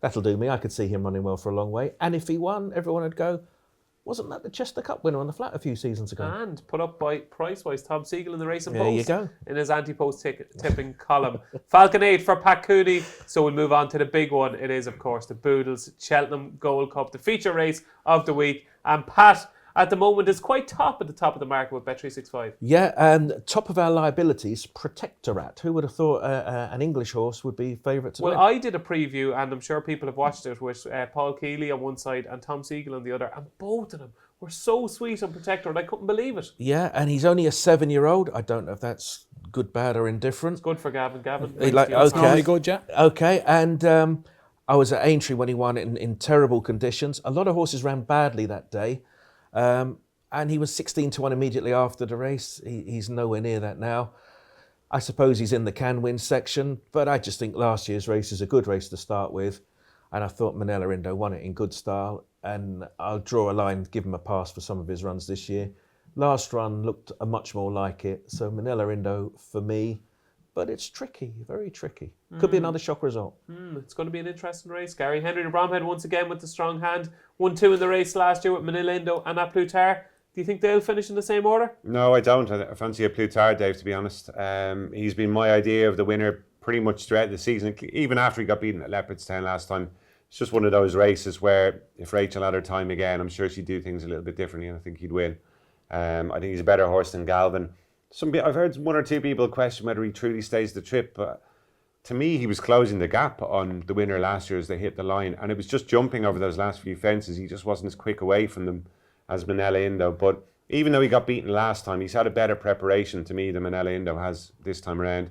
that'll do me. I could see him running well for a long way. And if he won, everyone would go, wasn't that the Chester Cup winner on the flat a few seasons ago? And put up by price-wise Tom Siegel in the Racing There Post. you go. In his ante-post tipping column. Falcon 8 for Pat Cooney. So we'll move on to the big one. It is, of course, the Boodles Cheltenham Gold Cup, the feature race of the week. And Pat, at the moment is quite at the top of the market with Bet365. Yeah, and top of our liabilities, Protectorat. Who would have thought an English horse would be favourite to Well, win? I did a preview, and I'm sure people have watched it, with Paul Keeley on one side and Tom Siegel on the other, and both of them were so sweet on Protectorat. I couldn't believe it. Yeah, and he's only a 7-year-old. I don't know if that's good, bad, or indifferent. Good for Gavin. Gavin. Normally good, yeah. Okay, and I was at Aintree when he won it in terrible conditions. A lot of horses ran badly that day, and he was 16-1 immediately after the race. He's nowhere near that now. I suppose he's in the can-win section, but I just think last year's race is a good race to start with, and I thought Manila Indo won it in good style, and I'll draw a line, give him a pass for some of his runs this year. Last run looked much more like it, so Manila Indo for me. But it's tricky, very tricky. Could be another shock result. It's going to be an interesting race, Gary. Henry de Bromhead once again with the strong hand. 1-2 in the race last year with Manila Indo and A Plus Tard. Do you think they'll finish in the same order? No, I don't. I fancy A Plus Tard, Dave, to be honest. He's been my idea of the winner pretty much throughout the season, even after he got beaten at Leopardstown last time. It's just one of those races where if Rachel had her time again, I'm sure she'd do things a little bit differently, and I think he'd win. I think he's a better horse than Gavin. I've heard one or two people question whether he truly stays the trip, but to me, he was closing the gap on the winner last year as they hit the line, and it was just jumping over those last few fences. He just wasn't as quick away from them as Manila Indo. But even though he got beaten last time, he's had a better preparation to me than Manila Indo has this time around.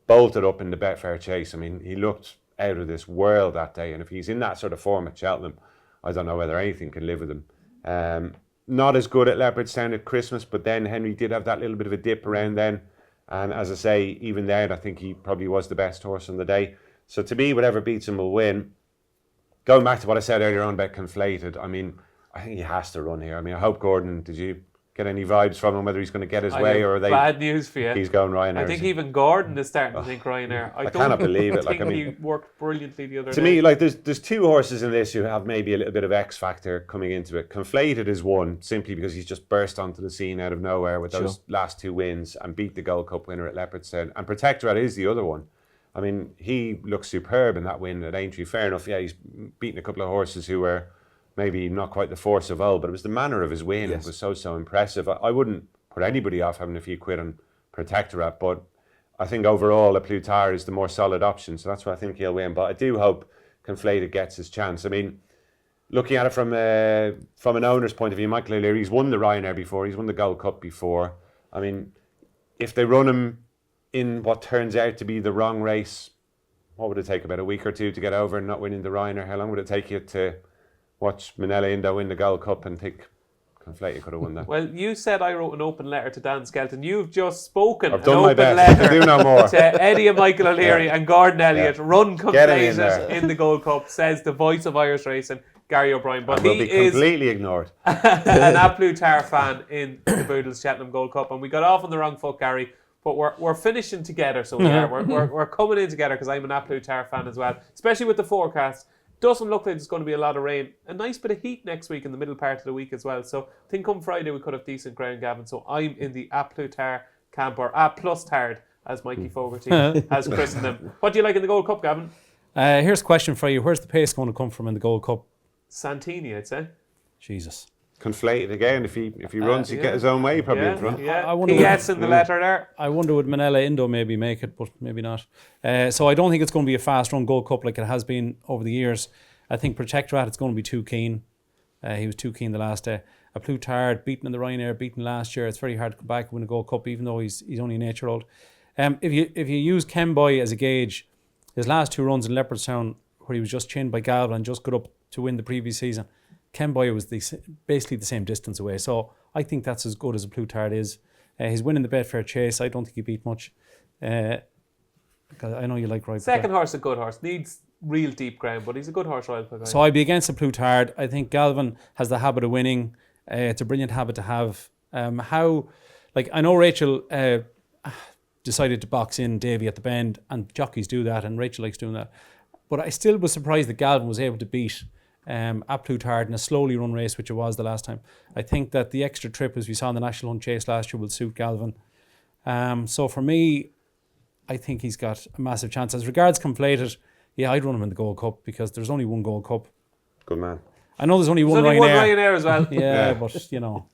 Bolted up in the Betfair Chase. I mean, he looked out of this world that day, and if he's in that sort of form at Cheltenham, I don't know whether anything can live with him. Not as good at Leopardstown at Christmas, but then Henry did have that little bit of a dip around then. And as I say, even then, I think he probably was the best horse on the day. So to me, whatever beats him will win. Going back to what I said earlier on about Conflated, I mean, I think he has to run here. I mean, I hope Gordon, did you get any vibes from him, whether he's going to get his way or are they... Bad news for you. He's going Ryanair. I think even Gordon is starting to think Ryanair. I cannot believe it. I think he worked brilliantly the other day. To me, like there's two horses in this who have maybe a little bit of X factor coming into it. Conflated is one, simply because he's just burst onto the scene out of nowhere with those last two wins and beat the Gold Cup winner at Leopardstown. And Protectorat is the other one. I mean, he looks superb in that win at Aintree. Fair enough, yeah, he's beaten a couple of horses who were maybe not quite the force of old, but it was the manner of his win. Yes. It was so impressive. I wouldn't put anybody off having a few quid on Protectorat, but I think overall A Plus Tard is the more solid option, so that's why I think he'll win. But I do hope Conflated gets his chance. I mean, looking at it from an owner's point of view, Michael O'Leary's won the Ryanair before, he's won the Gold Cup before. I mean, if they run him in what turns out to be the wrong race, what would it take, about a week or two to get over and not winning the Ryanair? How long would it take you to watch Manila Indo win the Gold Cup and think Conflated could have won that? Well, you said I wrote an open letter to Dan Skelton. You've just spoken I've done my best. I do no more. To Eddie and Michael O'Leary and Gordon Elliott. Run Conflated in the Gold Cup, says the voice of Irish racing, Gary O'Brien. But he will be completely ignored. An A Plus Tard fan in the Boodles Cheltenham Gold Cup, and we got off on the wrong foot, Gary. But we're finishing together, so we are. We're coming in together because I'm an A Plus Tard fan as well, especially with the forecast. Doesn't look like there's going to be a lot of rain. A nice bit of heat next week in the middle part of the week as well. So I think come Friday we could have decent ground, Gavin. So I'm in the A Plus Tard camp, or A Plus Tard, as Mikey Fogarty has christened them. What do you like in the Gold Cup, Gavin? Here's a question for you. Where's the pace going to come from in the Gold Cup? Santini, I'd say. Jesus. Conflated again. If he runs, he'd get his own way probably in front. Yeah. Yes, in the letter there. I wonder would Manila Indo maybe make it, but maybe not. So I don't think it's going to be a fast run Gold Cup like it has been over the years. I think Protectorat, it's going to be too keen. He was too keen the last day. A Plus Tard, beaten in the Ryanair, beaten last year. It's very hard to come back and win a Gold Cup, even though he's only an 8-year-old. If you use Kemboy as a gauge, his last two runs in Leopardstown, where he was just chinned by Gavin and just got up to win the previous season, Kemboy was basically the same distance away. So I think that's as good as A Plus Tard is. He's winning the Betfair Chase. I don't think he beat much. I know you like Roy. Second horse, a good horse. Needs real deep ground, but he's a good horse, Royal Pagani. So I'd be against A Plus Tard. I think Gavin has the habit of winning. It's a brilliant habit to have. I know Rachel decided to box in Davy at the bend, and jockeys do that, and Rachel likes doing that. But I still was surprised that Gavin was able to beat A Plus Tard in a slowly run race, which it was the last time. I think that the extra trip, as we saw in the National Hunt Chase last year, will suit Gavin. So for me, I think he's got a massive chance. As regards Conflated, yeah, I'd run him in the Gold Cup because there's only one Gold Cup. Good man. I know there's only one There's only one Ryanair. Ryanair as well. Yeah, but you know,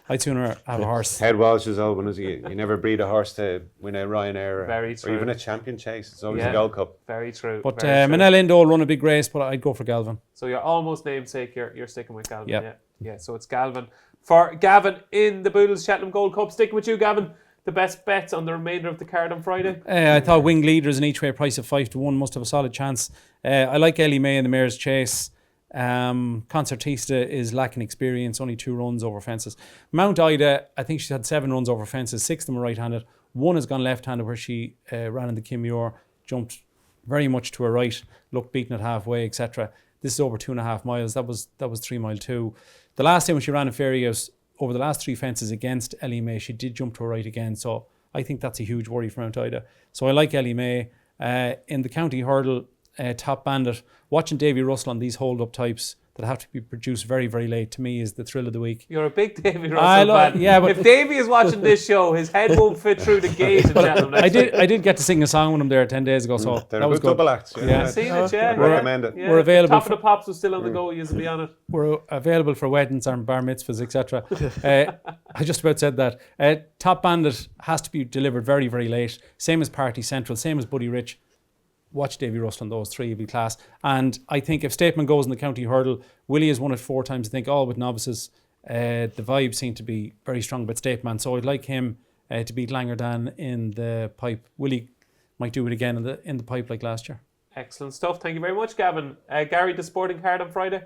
I'd sooner have a horse. Head Walsh is open, is you never breed a horse to win a Ryanair Very or true. even a champion chase. It's always Yeah. a Gold Cup. Very true. But very true. Manel Indo will run a big race, but I'd go for Galvin. So you're almost namesake. You're sticking with Galvin. Yep. Yeah. So it's Galvin for Gavin in the Boodles Cheltenham Gold Cup. Sticking with you, Gavin. The best bets on the remainder of the card on Friday. I thought winged leaders an each way price of 5-1 must have a solid chance. I like Ellie May in the Mare's Chase. Concertista is lacking experience, only 2 runs over fences. Mount Ida, I think she's had 7 runs over fences, 6 of them are right-handed. 1 has gone left-handed where she ran in the Kim Muir, jumped very much to her right, looked beaten at halfway, etc. This is over 2.5 miles. That was 3 mile 2. The last time when she ran in Fairy House, over the last 3 fences against Ellie May, she did jump to her right again. So I think that's a huge worry for Mount Ida. So I like Ellie May. In the county hurdle, Top Bandit, watching Davy Russell on these hold-up types that have to be produced very, very late, to me is the thrill of the week. You're a big Davy Russell fan. Yeah, but if Davy is watching this show, his head won't fit through the gate in Cheltenham next week. I did get to sing a song with him there 10 days ago, so They're that a was good good. double act. Yeah. I've seen it, yeah. Recommend it. Yeah. We're available Top for- of the Pops was still on the go, you to be on it. We're available for weddings and bar mitzvahs, etc. I just about said that. Top Bandit has to be delivered very, very late. Same as Party Central, same as Buddy Rich. Watch Davy Russell on those 3, it'll be class. And I think if Stateman goes in the county hurdle, Willie has won it 4 times, I think, all with novices. The vibes seem to be very strong about Stateman, so I'd like him to beat Langerdan in the pipe. Willie might do it again in the pipe like last year. Excellent stuff. Thank you very much, Gavin. Gary, the sporting card on Friday?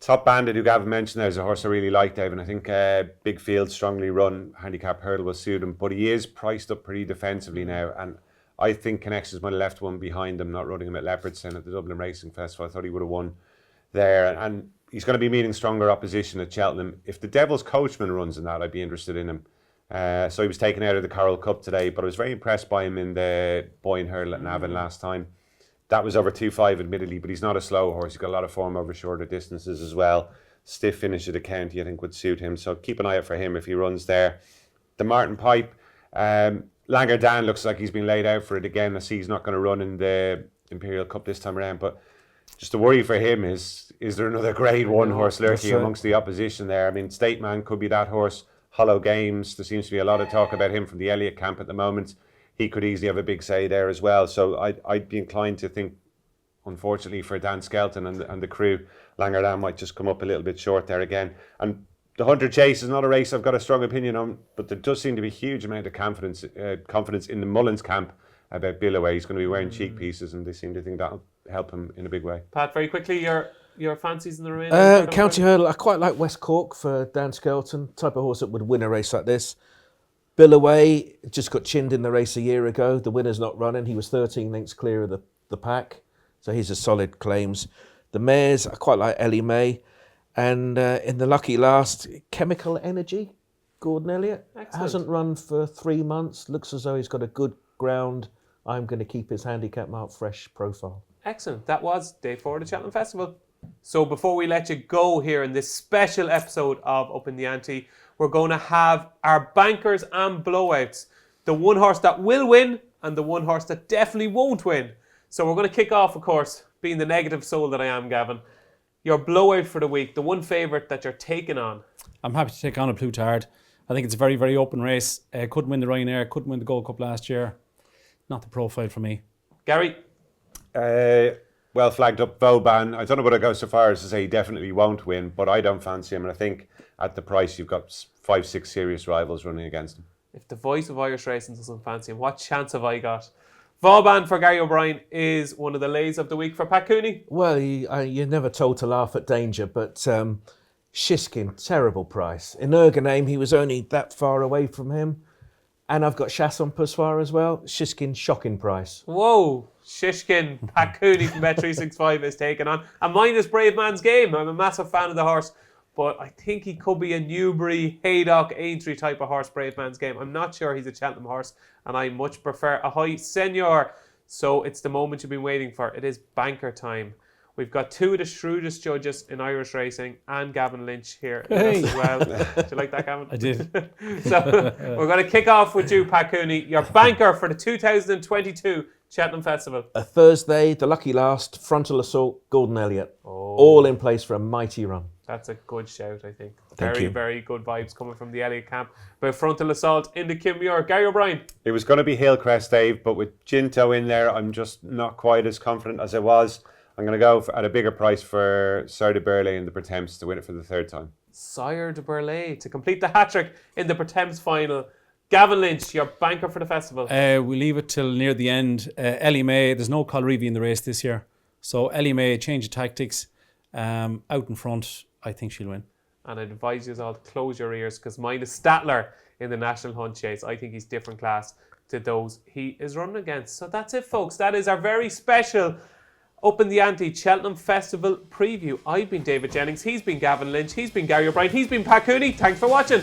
Top Bandit, who Gavin mentioned, there's a horse I really like, Dave, and I think big field, strongly run, handicap hurdle will suit him, but he is priced up pretty defensively now, and I think Connections might have left one behind him, not running him at Leopardstown at the Dublin Racing Festival. I thought he would have won there, and he's going to be meeting stronger opposition at Cheltenham. If the Devil's Coachman runs in that, I'd be interested in him. So he was taken out of the Coral Cup today, but I was very impressed by him in the Boyne Hurdle at Navan last time. That was over 2.5 admittedly, but he's not a slow horse. He's got a lot of form over shorter distances as well. Stiff finish at the county I think would suit him, so keep an eye out for him if he runs there. The Martin Pipe, Langerdan looks like he's been laid out for it again. I see he's not going to run in the Imperial Cup this time around, but just the worry for him is there another grade 1 horse lurking amongst the opposition there? I mean, State Man could be that horse. Hollow Games, there seems to be a lot of talk about him from the Elliott camp at the moment. He could easily have a big say there as well. So I'd be inclined to think, unfortunately for Dan Skelton and the crew, Langerdan might just come up a little bit short there again. And the Hunter Chase is not a race I've got a strong opinion on, but there does seem to be a huge amount of confidence in the Mullins camp about Billaway. He's going to be wearing cheek pieces, and they seem to think that'll help him in a big way. Pat, very quickly, your fancies in the remainder? County hurdle, I quite like West Cork for Dan Skelton, type of horse that would win a race like this. Billaway just got chinned in the race a year ago. The winner's not running. He was 13 lengths clear of the pack, so he's a solid claims. The mares, I quite like Ellie May. And in the lucky last, Chemical Energy, Gordon Elliott. Excellent. Hasn't run for 3 months. Looks as though he's got a good ground. I'm going to keep his handicap mark fresh profile. Excellent. That was day 4 of the Cheltenham Festival. So before we let you go here in this special episode of Upping The Ante, we're going to have our bankers and blowouts. The one horse that will win and the one horse that definitely won't win. So we're going to kick off, of course, being the negative soul that I am, Gavin. Your blowout for the week, the one favourite that you're taking on. I'm happy to take on a Plutard. I think it's a very, very open race. Couldn't win the Ryanair, couldn't win the Gold Cup last year. Not the profile for me. Gary? Well flagged up Vauban. I don't know whether I go so far as to say he definitely won't win, but I don't fancy him. And I think at the price, you've got 5-6 serious rivals running against him. If the voice of Irish racing doesn't fancy him, what chance have I got? Vauban for Gary O'Brien is one of the lays of the week for Pat Cooney. Well, you're never told to laugh at danger, but Shiskin, terrible price. In Ergoname, he was only that far away from him. And I've got Chasson Pessoir as well. Shiskin, shocking price. Whoa, Shishkin, Pat Cooney from Bet365 is taken on. And mine is Brave Man's Game. I'm a massive fan of the horse, but I think he could be a Newbury, Haydock, Aintree type of horse, Brave Man's Game. I'm not sure he's a Cheltenham horse, and I much prefer a high senior. So it's the moment you've been waiting for. It is banker time. We've got two of the shrewdest judges in Irish racing and Gavin Lynch here Hey. as well. Do you like that, Gavin? I did. So we're going to kick off with you, Pat Cooney, your banker for the 2022 Cheltenham Festival. A Thursday, the lucky last, frontal assault, Gordon Elliott. All in place for a mighty run. That's a good shout, I think. Thank you. Very good vibes coming from the Elliott camp. About frontal assault in the Kinmuir. Gary O'Brien. It was going to be Hillcrest, Dave, but with Ginto in there, I'm just not quite as confident as I was. I'm going to go at a bigger price for Sire de Burley in the Pertemps to win it for the third time. Sire de Burley to complete the hat-trick in the Pertemps final. Gavin Lynch, your banker for the festival. We leave it till near the end. Ellie May, there's no Colreevy in the race this year. So Ellie May, change of tactics, out in front. I think she'll win. And I'd advise you all to close your ears because mine is Statler in the National Hunt Chase. I think he's different class to those he is running against. So that's it, folks. That is our very special Upping The Ante Cheltenham Festival preview. I've been David Jennings. He's been Gavin Lynch. He's been Gary O'Brien. He's been Pat Cooney. Thanks for watching.